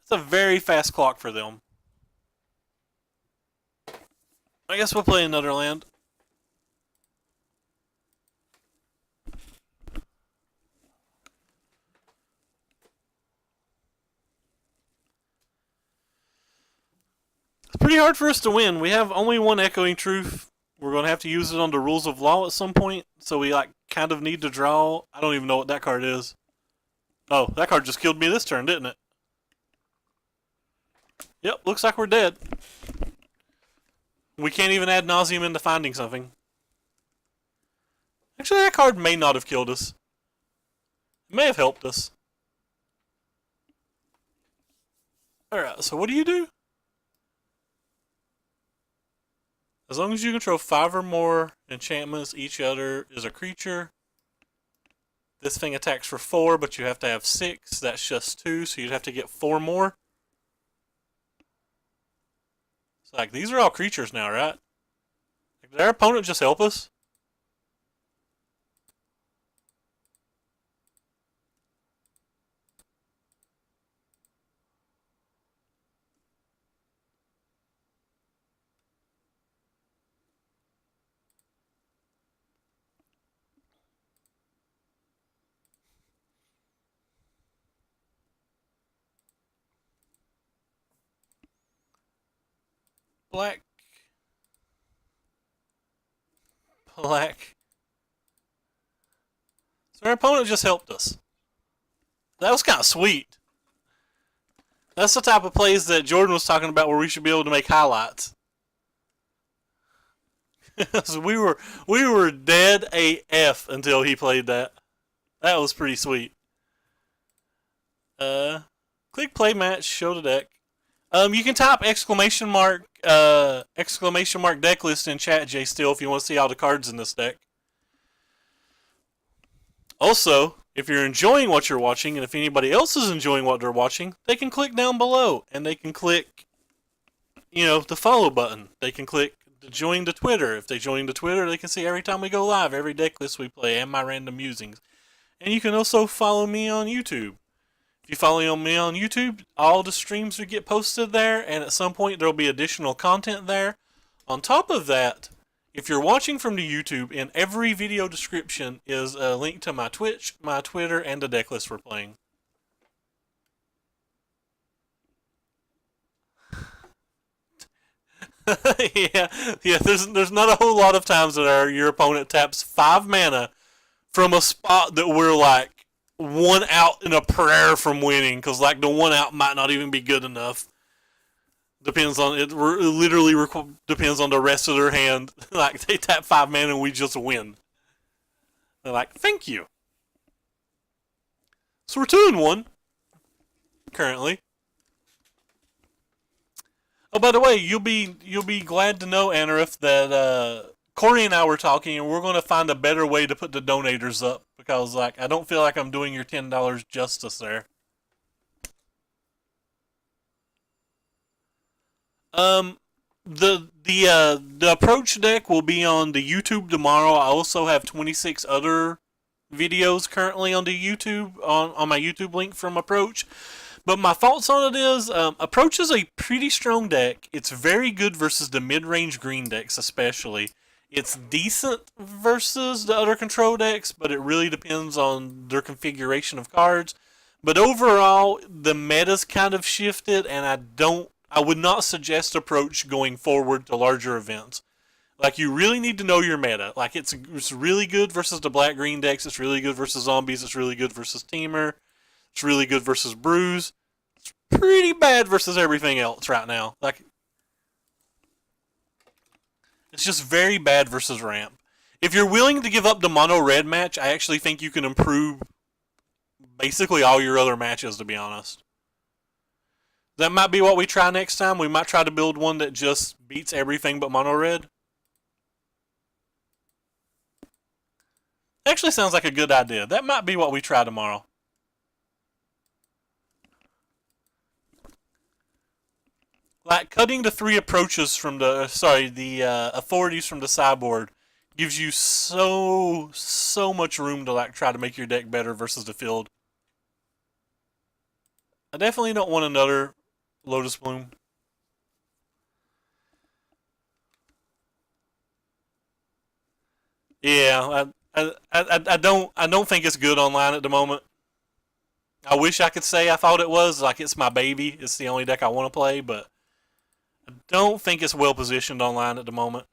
It's a very fast clock for them. I guess we'll play another land. It's pretty hard for us to win. We have only one Echoing Truth. We're going to have to use it on the Rules of Law at some point. So we like kind of need to draw. I don't even know what that card is. Oh, that card just killed me this turn, didn't it? Yep, looks like we're dead. We can't even Ad Nauseam into finding something. Actually, that card may not have killed us. It may have helped us. Alright, so what do you do? As long as you control 5 or more enchantments, each other is a creature. This thing attacks for 4, but you have to have 6. That's just 2, so you'd have to get 4 more. It's like, these are all creatures now, right? Like, did our opponent just help us? Black. Black. So our opponent just helped us. That was kind of sweet. That's the type of plays that Jordan was talking about where we should be able to make highlights. So we were dead AF until he played that. That was pretty sweet. Click play match, show the deck. You can type exclamation mark deck list in chat, Jay Still, if you want to see all the cards in this deck. Also, if you're enjoying what you're watching, and if anybody else is enjoying what they're watching, they can click down below, and they can click, the follow button. They can click to join the Twitter. If they join the Twitter, they can see every time we go live, every deck list we play, and my random musings. And you can also follow me on YouTube. If you follow me on YouTube, all the streams will get posted there, and at some point there will be additional content there. On top of that, if you're watching from the YouTube, in every video description is a link to my Twitch, my Twitter, and the deck list we're playing. yeah. There's not a whole lot of times that your opponent taps 5 mana from a spot that we're like 1 out in a prayer from winning, because like the 1 out might not even be good enough. Depends on it. Literally depends on the rest of their hand. Like they tap 5 mana and we just win. They're like, thank you. So we're 2-1 currently. Oh, by the way, you'll be glad to know, Anarif, that Corey and I were talking, and we're going to find a better way to put the donators up, because like I don't feel like I'm doing your $10 justice there. The approach deck will be on the YouTube tomorrow. I also have 26 other videos currently on the YouTube on my YouTube link from approach. But my thoughts on it is, approach is a pretty strong deck. It's very good versus the mid-range green decks, especially. It's decent versus the other control decks, but it really depends on their configuration of cards. But overall, the meta's kind of shifted, and I would not suggest approach going forward to larger events. Like, you really need to know your meta. Like, it's really good versus the black green decks. It's really good versus zombies. It's really good versus Teamer. It's really good versus Brews. It's pretty bad versus everything else right now. Like, it's just very bad versus Ramp. If you're willing to give up the mono red match, I actually think you can improve basically all your other matches, to be honest. That might be what we try next time. We might try to build one that just beats everything but mono red. Actually sounds like a good idea. That might be what we try tomorrow. Like, cutting the three approaches from the authorities from the sideboard gives you so much room to like try to make your deck better versus the field. I definitely don't want another Lotus Bloom. Yeah, I don't think it's good online at the moment. I wish I could say I thought it was, like it's my baby. It's the only deck I want to play, but I don't think it's well positioned online at the moment.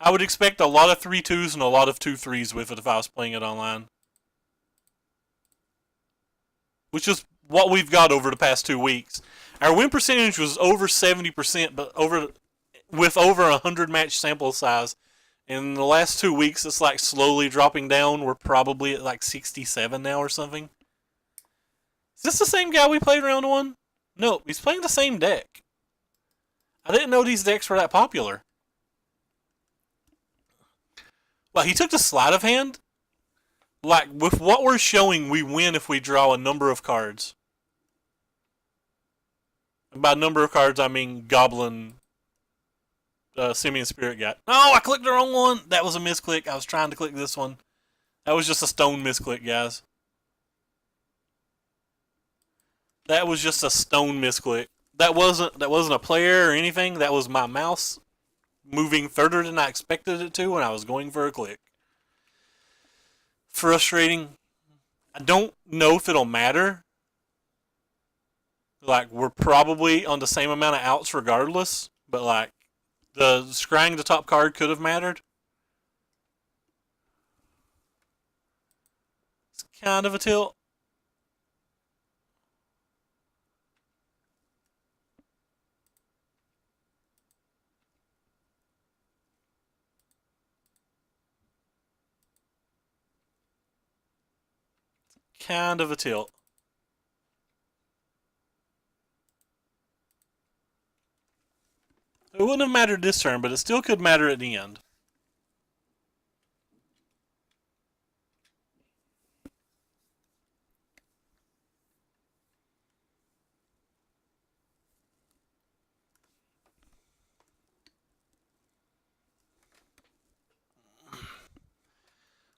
I would expect a lot of 3-2s and a lot of 2-3s with it if I was playing it online. Which is what we've got over the past 2 weeks. Our win percentage was over 70%, but with over 100 match sample size. In the last 2 weeks, it's like slowly dropping down. We're probably at like 67 now or something. Is this the same guy we played round one? No, he's playing the same deck. I didn't know these decks were that popular. Well, he took the sleight of hand. Like, with what we're showing, we win if we draw a number of cards. And by number of cards, I mean Goblin, Simian Spirit Guy. Oh, I clicked the wrong one. That was a misclick. I was trying to click this one. That was just a stone misclick, guys. That was just a stone misclick. That wasn't a player or anything. That was my mouse moving further than I expected it to when I was going for a click. Frustrating. I don't know if it'll matter. Like, we're probably on the same amount of outs regardless, but like, the scrying the top card could have mattered. It's kind of a tilt. Kind of a tilt. It wouldn't have mattered this turn, but it still could matter at the end.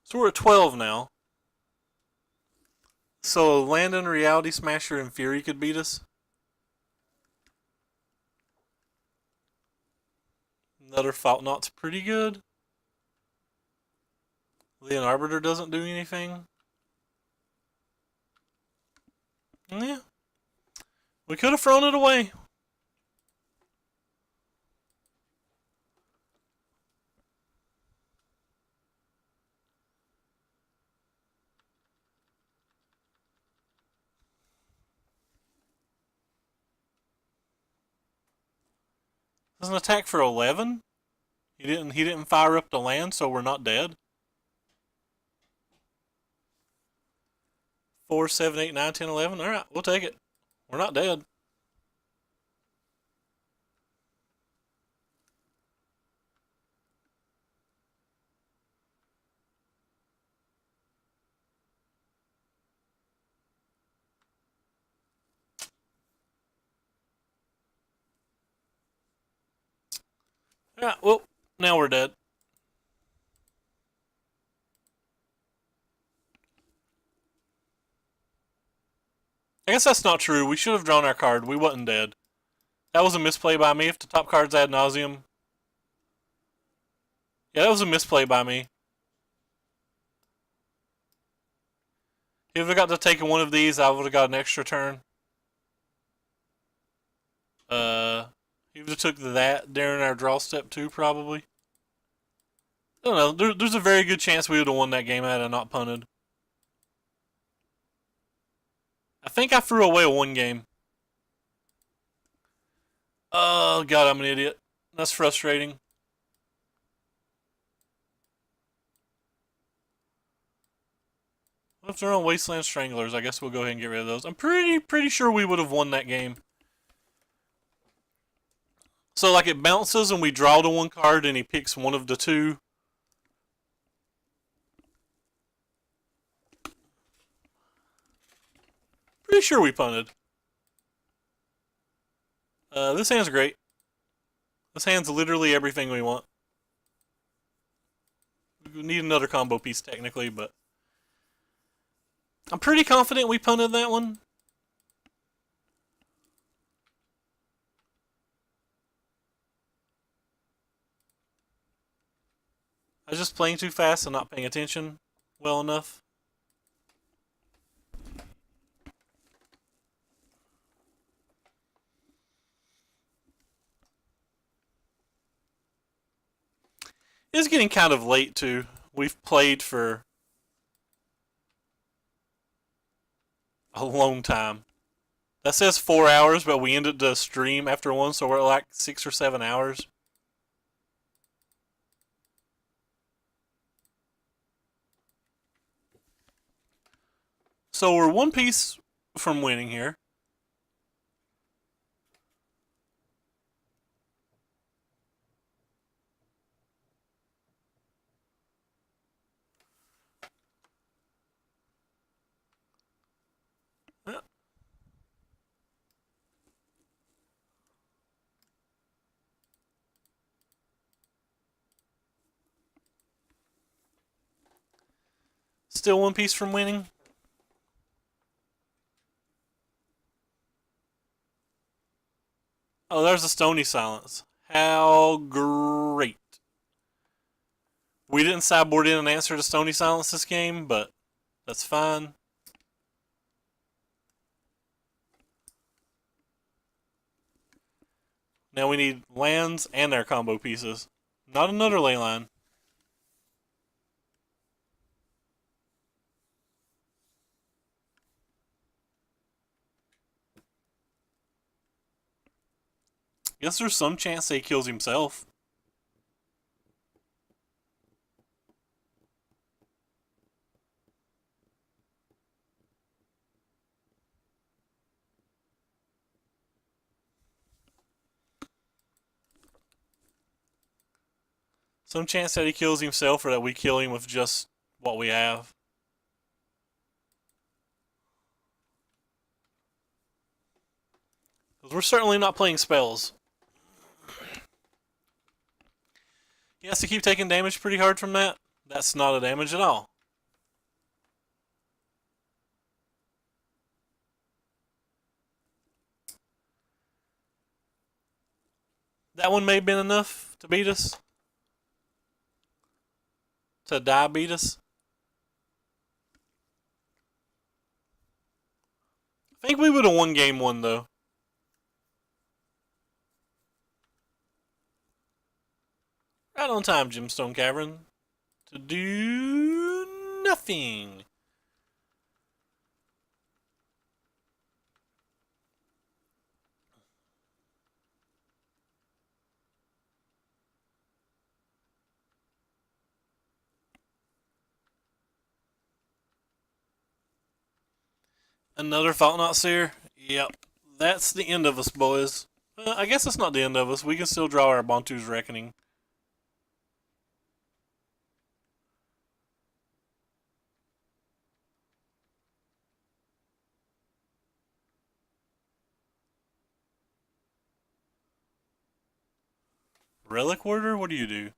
So we're at 12 now. So Landon, Reality Smasher, and Fury could beat us. Another Fault Knot's pretty good. Leon Arbiter doesn't do anything. Yeah. We could have thrown it away. This is an attack for 11. He didn't fire up the land, so we're not dead. 4, 7, 8, 9, 10, 11. All right, we'll take it. We're not dead. Yeah, well, now we're dead. I guess that's not true. We should have drawn our card. We wasn't dead. That was a misplay by me. If the top card's Ad Nauseam. Yeah, that was a misplay by me. If I got to take one of these, I would have got an extra turn. He would have took that during our draw step too, probably. I don't know. There's a very good chance we would have won that game had I not punted. I think I threw away one game. Oh, God, I'm an idiot. That's frustrating. If they're on Wasteland Stranglers, I guess we'll go ahead and get rid of those. I'm pretty sure we would have won that game. So, like, it bounces and we draw to one card and he picks one of the two. Pretty sure we punted. This hand's great. This hand's literally everything we want. We need another combo piece, technically, but I'm pretty confident we punted that one. I was just playing too fast and not paying attention well enough. It's getting kind of late, too. We've played for a long time. That says 4 hours, but we ended the stream after one, so we're at like 6 or 7 hours. So we're one piece from winning here. Yeah. Still one piece from winning. Oh, there's a Stony Silence. How great. We didn't sideboard in an answer to Stony Silence this game, but that's fine. Now we need lands and their combo pieces. Not another ley line. Guess there's some chance that he kills himself. Some chance that he kills himself or that we kill him with just what we have. Because we're certainly not playing spells. He has to keep taking damage pretty hard from that. That's not a damage at all. That one may have been enough to beat us. To die beat us. I think we would have won game one, though. Right on time, Gemstone Cavern. To do nothing. Another Fault Not Seer? Yep. That's the end of us, boys. I guess that's not the end of us. We can still draw our Bantu's Reckoning. Relic Warder? What do you do?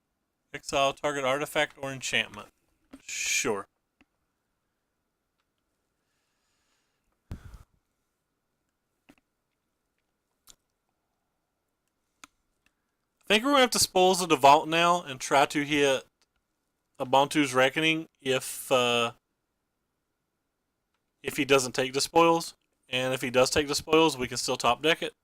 Exile target artifact or enchantment. Sure. I think we're going to have to spoils the vault now and try to hit Ubuntu's Reckoning if he doesn't take the spoils. And if he does take the spoils, we can still top deck it.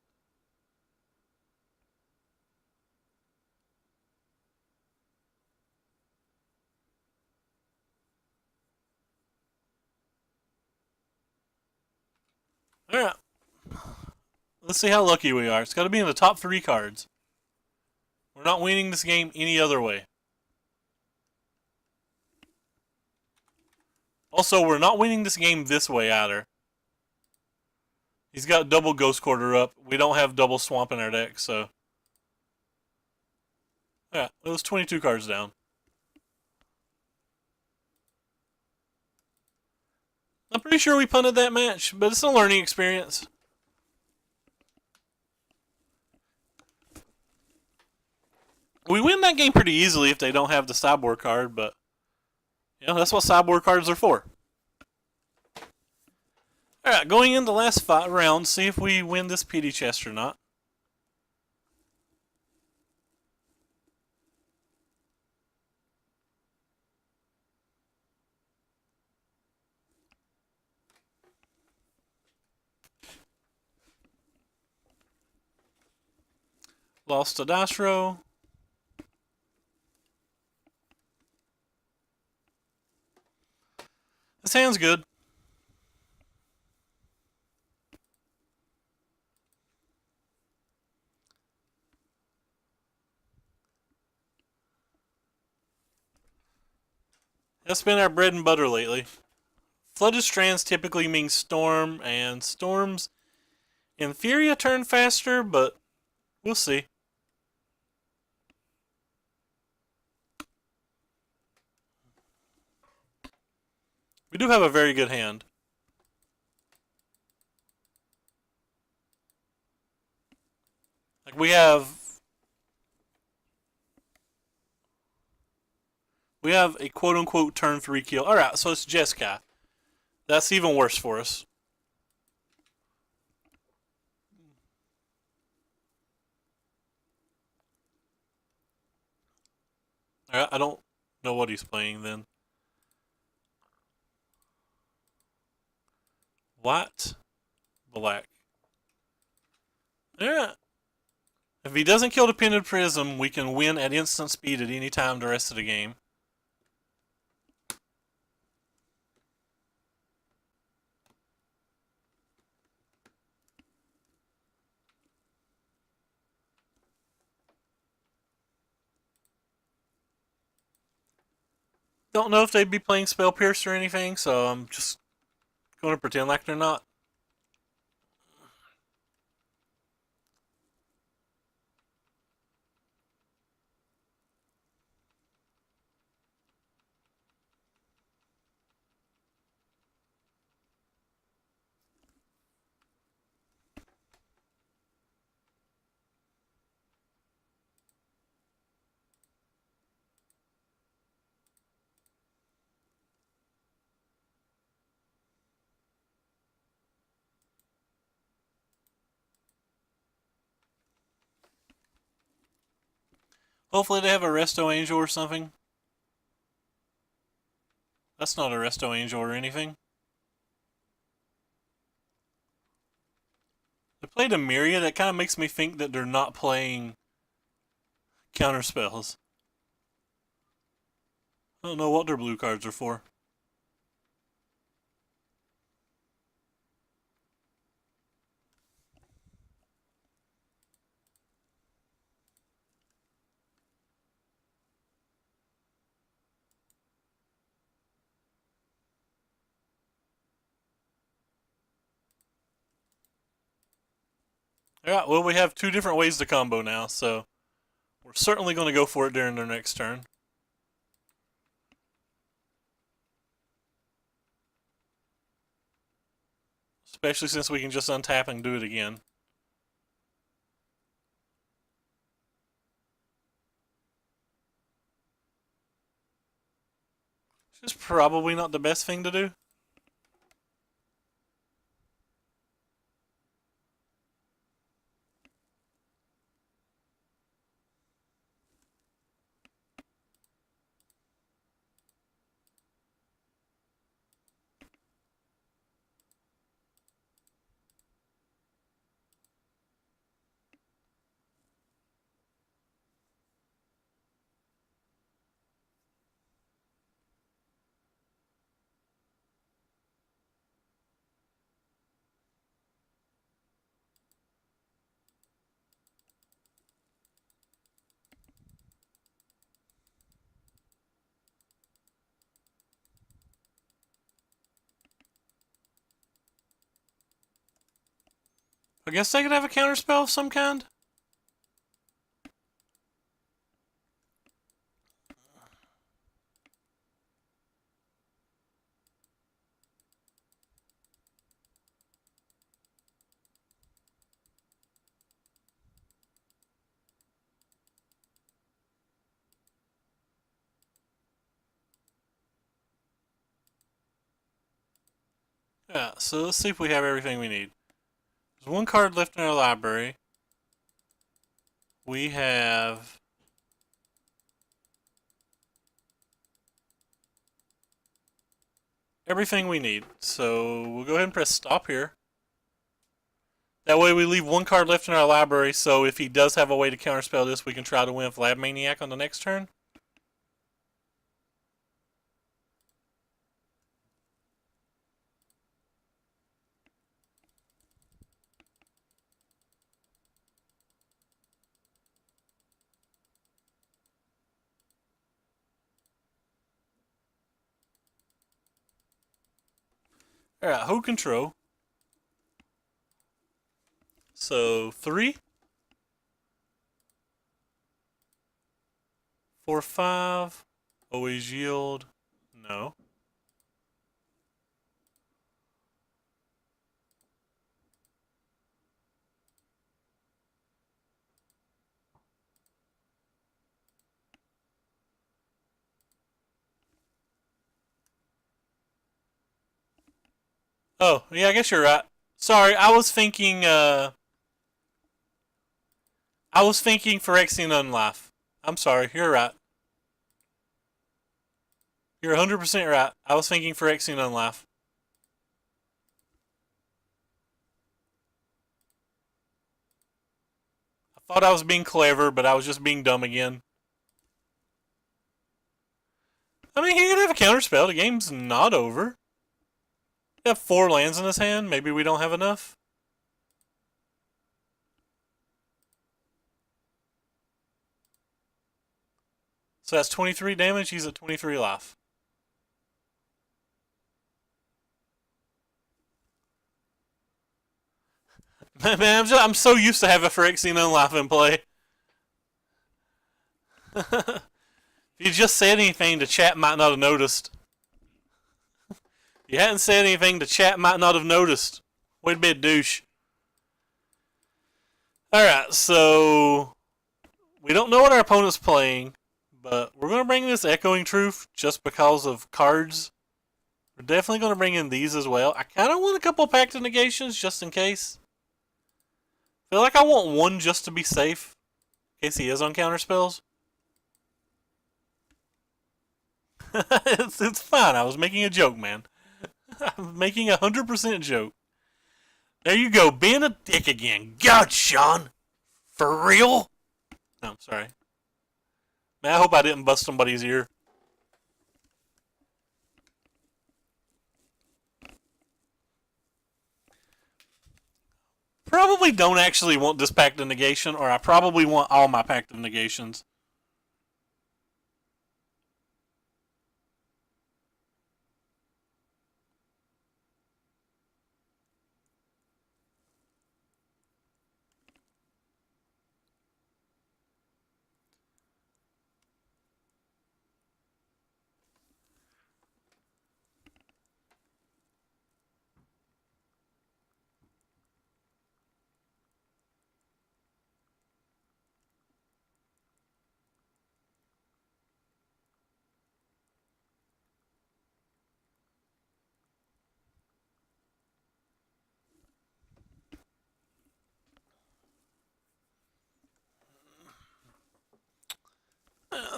Alright. Let's see how lucky we are. It's got to be in the top 3 cards. We're not winning this game any other way. Also, we're not winning this game this way either. He's got double Ghost Quarter up. We don't have double Swamp in our deck, so... Yeah, it was 22 cards down. I'm pretty sure we punted that match, but it's a learning experience. We win that game pretty easily if they don't have the sideboard card, but... You know, that's what sideboard cards are for. Alright, going into the last 5 rounds, see if we win this PD chest or not. Lost to dice row. This hand's good. That's been our bread and butter lately. Flooded Strands typically means storm, and storms in theory a turn faster, but we'll see. We do have a very good hand. Like we have a quote-unquote turn 3 kill. Alright, so it's Jeskai. That's even worse for us. Alright, I don't know what he's playing then. White, black. Yeah. If he doesn't kill the Pendant Prism, we can win at instant speed at any time the rest of the game. Don't know if they'd be playing Spell Pierce or anything, so I'm just going to pretend like they're not. Hopefully they have a Resto Angel or something. That's not a Resto Angel or anything. They played a Myriad. That kind of makes me think that they're not playing counter spells. I don't know what their blue cards are for. Alright, well, we have 2 different ways to combo now, so we're certainly going to go for it during their next turn. Especially since we can just untap and do it again. Which is probably not the best thing to do. I guess they could have a counterspell of some kind. Yeah, so let's see if we have everything we need. There's one card left in our library. We have everything we need. So we'll go ahead and press stop here. That way we leave one card left in our library, so if he does have a way to counterspell this, we can try to win with Lab Maniac on the next turn. Alright, hold control. So 3, 4, 5. Always yield. No. Oh, yeah, I guess you're right. Sorry, I was thinking Phyrexian Unlife. I'm sorry, you're right. You're 100% right. I was thinking Phyrexian Unlife. I thought I was being clever, but I was just being dumb again. I mean, he could have a counterspell. The game's not over. He have 4 lands in his hand. Maybe we don't have enough. So that's 23 damage. He's at 23 life. Man, I'm so used to having Phyrexian Unlife in play. If you just said anything, the chat might not have noticed. If you hadn't said anything, the chat might not have noticed. Way to be a douche. Alright, so we don't know what our opponent's playing, but we're going to bring this Echoing Truth just because of cards. We're definitely going to bring in these as well. I kind of want a couple Pact of Negations just in case. I feel like I want one just to be safe, in case he is on counter spells. it's fine. I was making a joke, man. I'm making 100% joke. There you go, being a dick again. God, Sean. For real? No, I'm sorry. Man, I hope I didn't bust somebody's ear. Probably don't actually want this Pact of Negation, or I probably want all my Pact of Negations.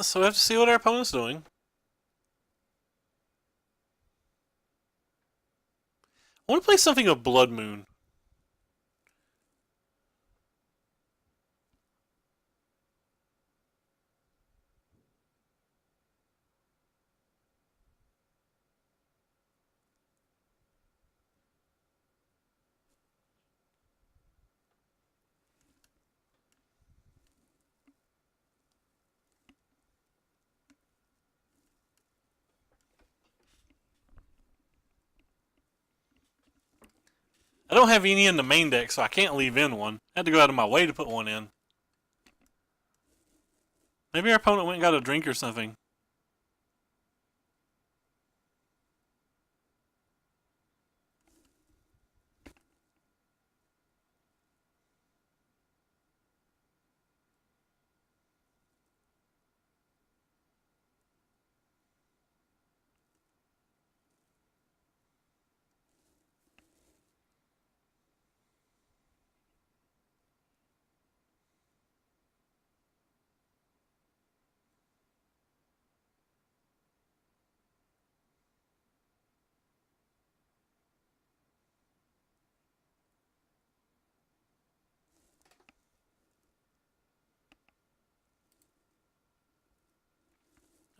so we have to see what our opponent's doing. I want to play something of Blood Moon. I don't have any in the main deck, so I can't leave in one. I had to go out of my way to put one in. Maybe our opponent went and got a drink or something.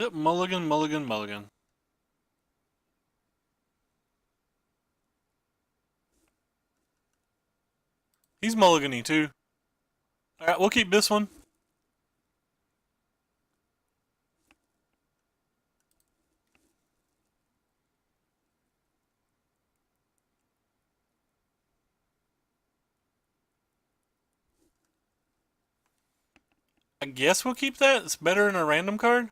Yep, mulligan, mulligan, mulligan. He's mulligan-y too. Alright, we'll keep this one. I guess we'll keep that. It's better than a random card.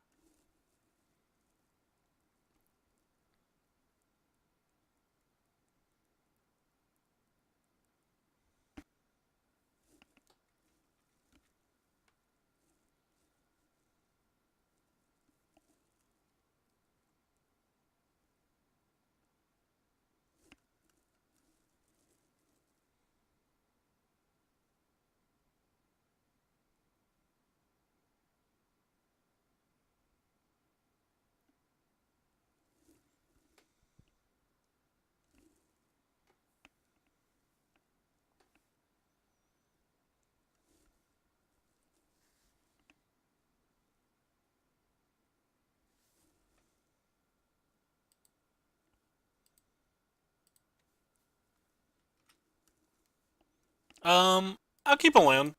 I'll keep a land.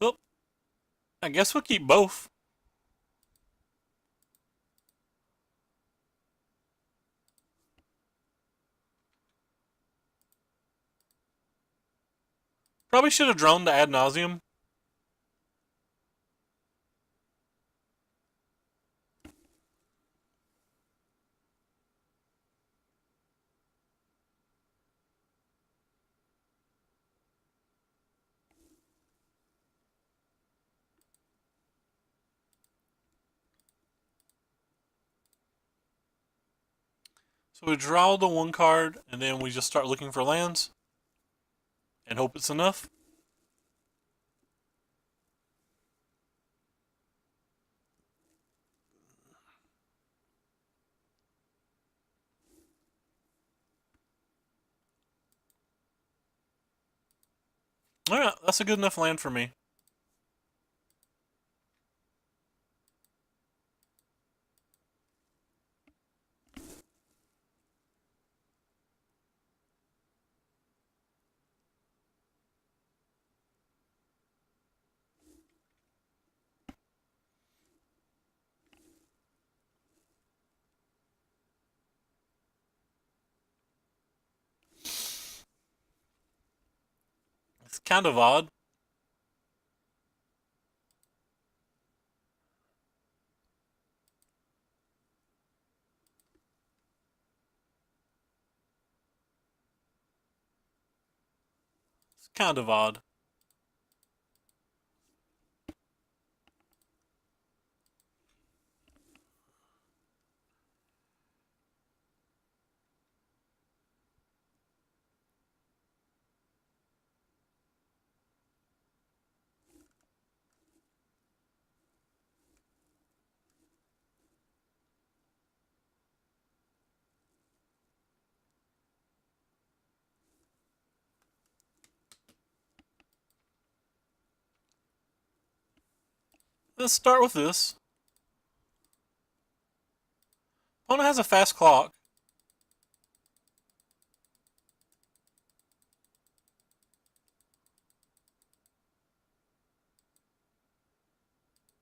Well, I guess we'll keep both. Probably should have drawn the Ad Nauseam. So we draw the one card, and then we just start looking for lands. And hope it's enough. Alright, that's a good enough land for me. It's kind of odd. It's kind of odd. Let's start with this. Opponent has a fast clock.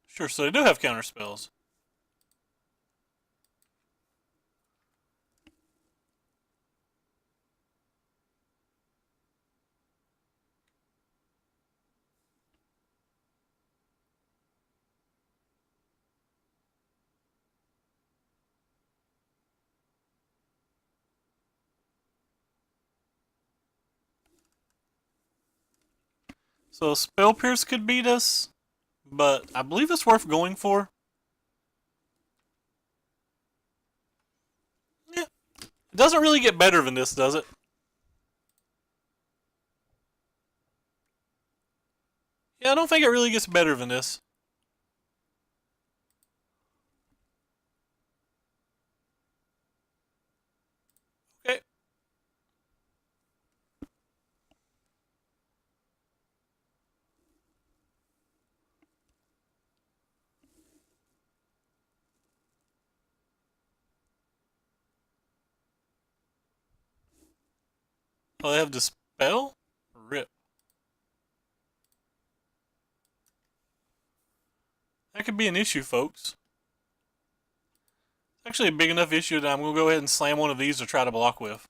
Sure, so they do have counter spells. So Spell Pierce could beat us, but I believe it's worth going for. Yeah. It doesn't really get better than this, does it? Yeah, I don't think it really gets better than this. Okay. Oh, they have Dispel? Rip. That could be an issue, folks. It's actually a big enough issue that I'm going to go ahead and slam one of these to try to block with.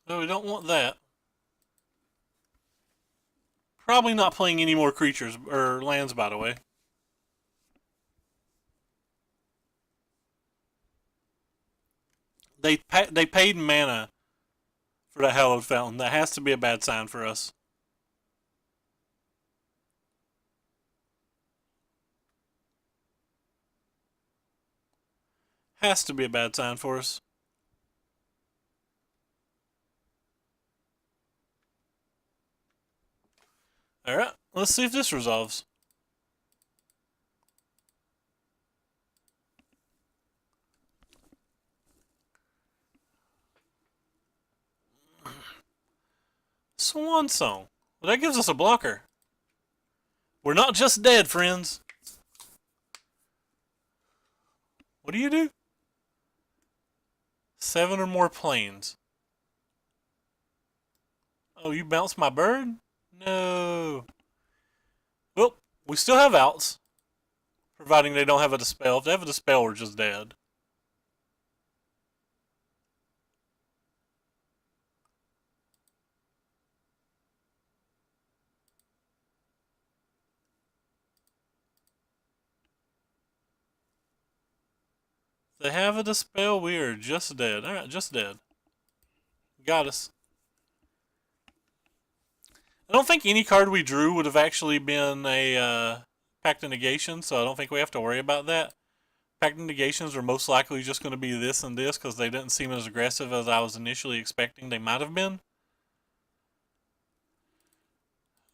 No, we don't want that. Probably not playing any more creatures or lands, by the way. They paid mana for that hallowed fountain. That has to be a bad sign for us. Has to be a bad sign for us. Alright, let's see if this resolves. Swan Song. Well, that gives us a blocker. We're not just dead, friends. What do you do? 7 or more planes. Oh, you bounced my bird? No. Well, we still have outs. Providing they don't have a Dispel. If they have a Dispel, we're just dead. If they have a Dispel, we are just dead. Alright, just dead. Got us. I don't think any card we drew would have actually been a Pact of Negation, so I don't think we have to worry about that. Pact of Negations are most likely just going to be this and this because they didn't seem as aggressive as I was initially expecting they might have been.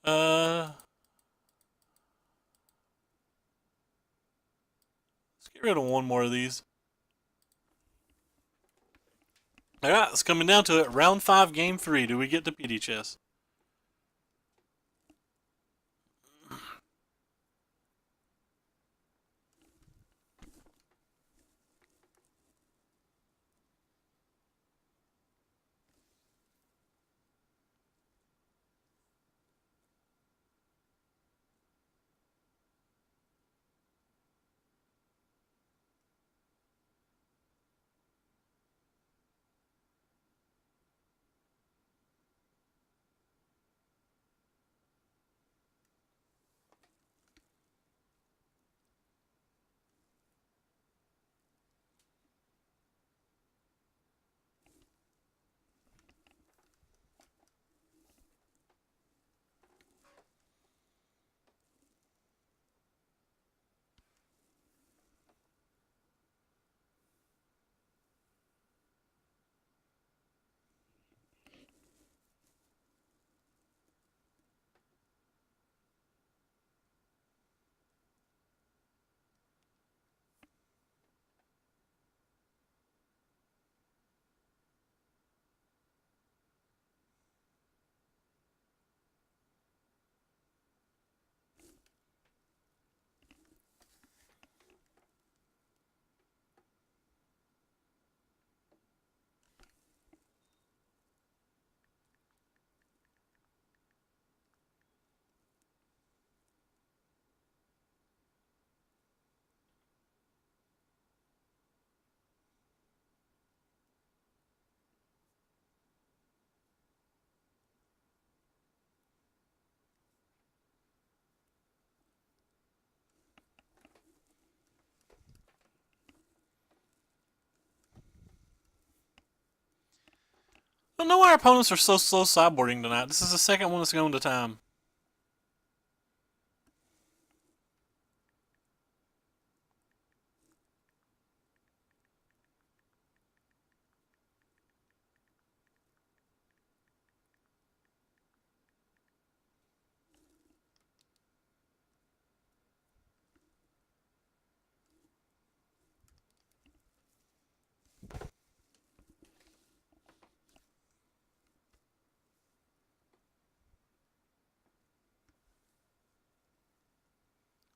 Let's get rid of one more of these. Alright, it's coming down to it. Round 5, Game 3. Do we get the pity chest? I don't know why our opponents are so slow sideboarding tonight. This is the second one that's going to time.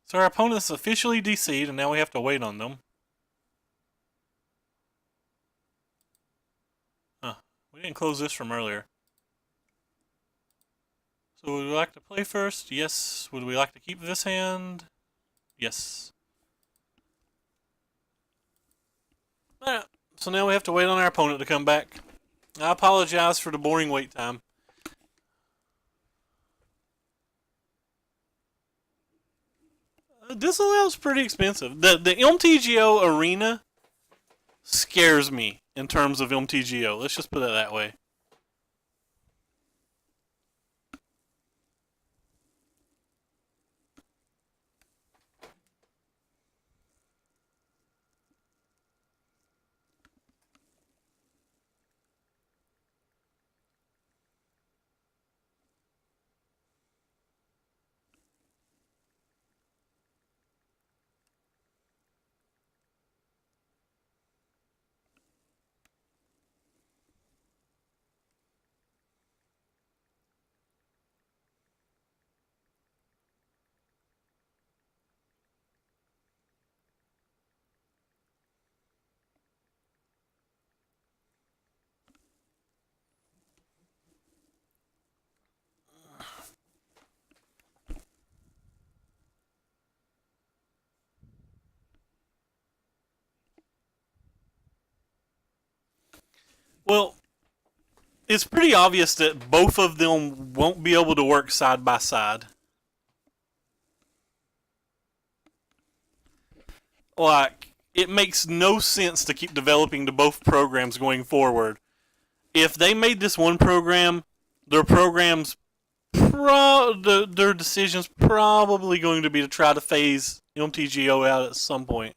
So our opponent's officially DC'd, and now we have to wait on them. Huh. We didn't close this from earlier. So would we like to play first? Yes. Would we like to keep this hand? Yes. Alright. So now we have to wait on our opponent to come back. I apologize for the boring wait time. Disallow's pretty expensive. The MTGO arena scares me in terms of MTGO. Let's just put it that way. Well, it's pretty obvious that both of them won't be able to work side by side. Like, it makes no sense to keep developing the both programs going forward. If they made this one program, their programs, their decisions probably going to be to try to phase MTGO out at some point.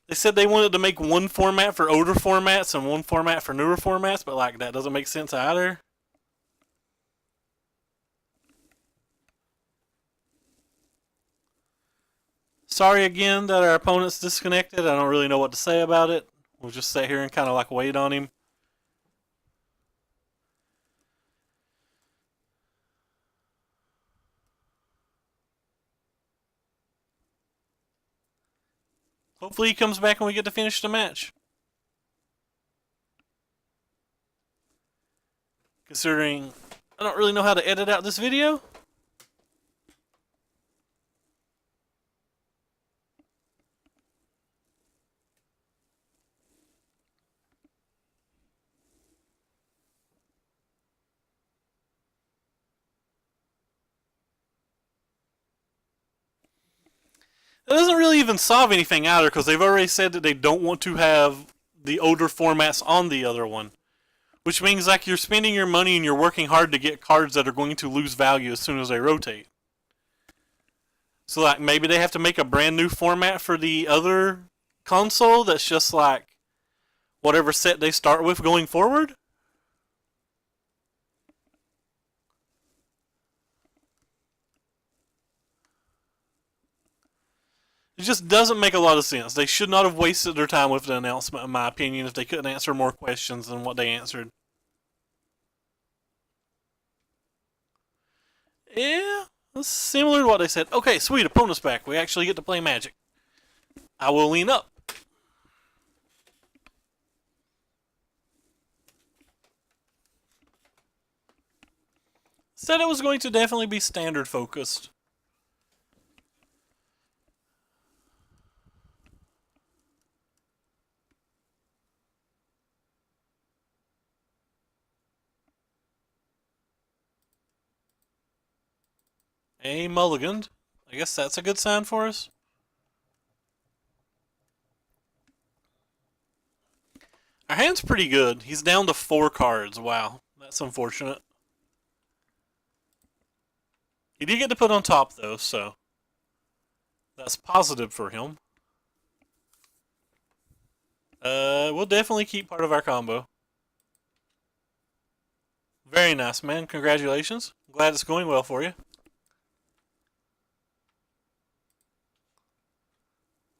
They said they wanted to make one format for older formats and one format for newer formats, but like that doesn't make sense either. Sorry again that our opponent's disconnected. I don't really know what to say about it. We'll just sit here and kind of like wait on him. Hopefully he comes back and we get to finish the match. Considering I don't really know how to edit out this video. It doesn't really even solve anything either because they've already said that they don't want to have the older formats on the other one. Which means like you're spending your money and you're working hard to get cards that are going to lose value as soon as they rotate. So like maybe they have to make a brand new format for the other console that's just like whatever set they start with going forward. It just doesn't make a lot of sense. They should not have wasted their time with the announcement, in my opinion, if they couldn't answer more questions than what they answered. Yeah, that's similar to what they said. Okay, sweet, opponent's back. We actually get to play Magic. I will lean up. Said it was going to definitely be standard focused. A mulligan. I guess that's a good sign for us. Our hand's pretty good. He's down to 4 cards. Wow, that's unfortunate. He did get to put on top, though, so that's positive for him. We'll definitely keep part of our combo. Very nice, man. Congratulations. Glad it's going well for you.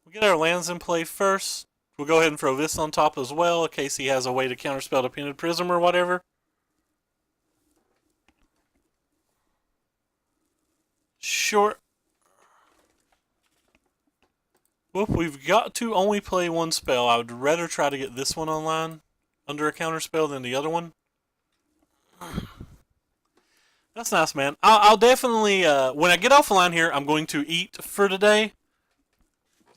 We'll get our lands in play first. We'll go ahead and throw this on top as well, in case he has a way to counterspell the Painted Prism or whatever. Sure. Well, we've got to only play one spell. I would rather try to get this one online under a counterspell than the other one. That's nice, man. I'll definitely, when I get off the line here, I'm going to eat for today.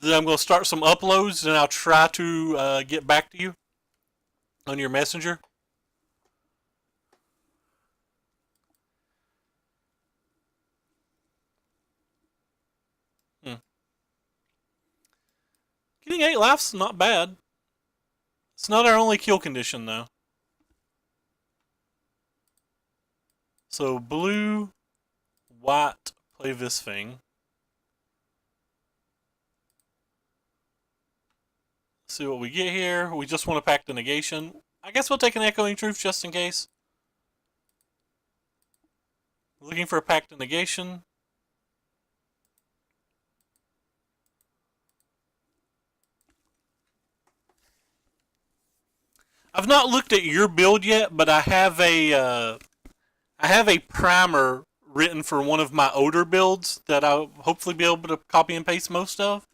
Then I'm going to start some uploads, and I'll try to get back to you on your messenger. Getting 8 laughs, not bad. It's not our only kill condition, though. So, blue, white, play this thing. See what we get here. We just want to pack the negation. I guess we'll take an Echoing Truth just in case. Looking for a pact of negation. I've not looked at your build yet, but I have a primer written for one of my older builds that I'll hopefully be able to copy and paste most of.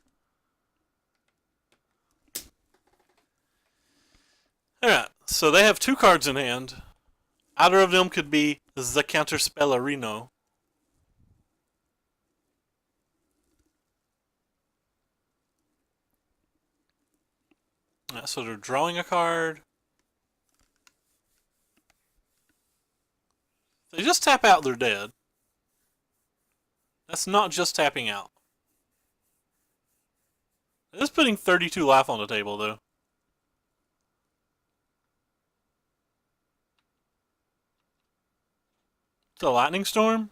Alright, so they have 2 cards in hand. Either of them could be the Counterspellerino. So they're drawing a card. If they just tap out, they're dead. That's not just tapping out. It is putting 32 life on the table, though. It's a lightning storm?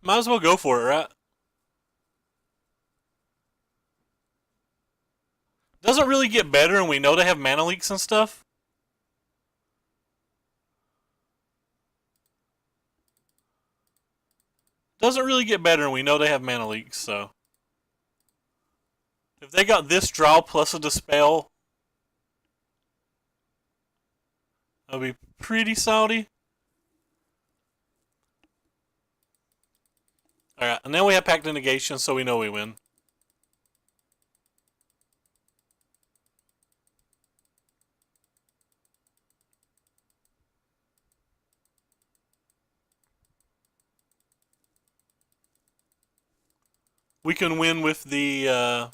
Might as well go for it, right? Doesn't really get better, and we know they have mana leaks and stuff. Doesn't really get better, and we know they have mana leaks, so. If they got this draw plus a dispel, that would be pretty salty. Alright, and then we have Pact of Negation, so we know we win. We can win with the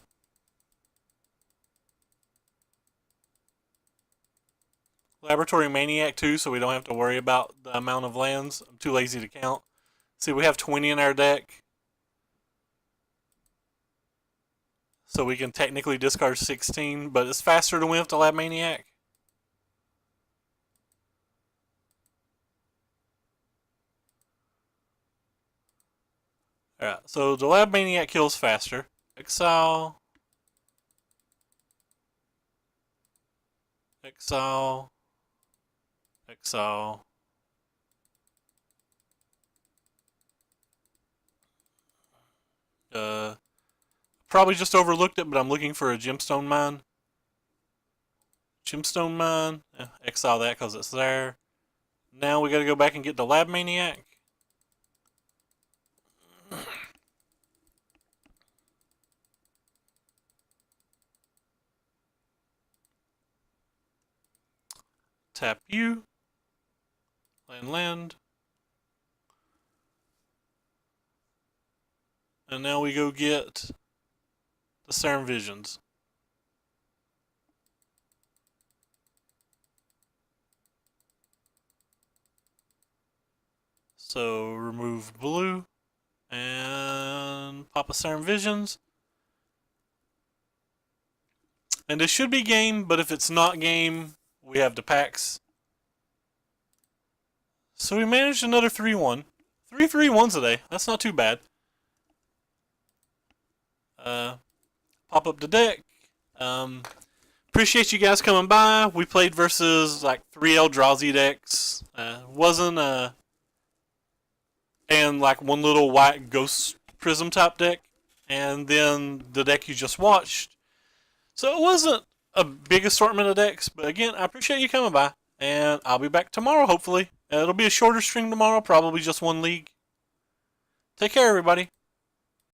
Laboratory Maniac too, so we don't have to worry about the amount of lands. I'm too lazy to count. See, we have 20 in our deck. So we can technically discard 16, but it's faster to win with the Lab Maniac. Alright, so the Lab Maniac kills faster. Exile. Exile. Exile. Probably just overlooked it, but I'm looking for a Gemstone Mine. Gemstone Mine. Exile that because it's there. Now we gotta go back and get the Lab Maniac. Tap you. Land. And now we go get the Serum Visions. So remove blue and pop a Serum Visions. And it should be game, but if it's not game, we have the packs. So we managed another 3-1. 3 3-1s today. That's not too bad. Pop up the deck. Appreciate you guys coming by. We played versus like 3 Eldrazi decks. Wasn't and like one little white ghost prism type deck, and then the deck you just watched. So it wasn't a big assortment of decks, but again, I appreciate you coming by, and I'll be back tomorrow hopefully. It'll be a shorter stream tomorrow, probably just one league. Take care, everybody.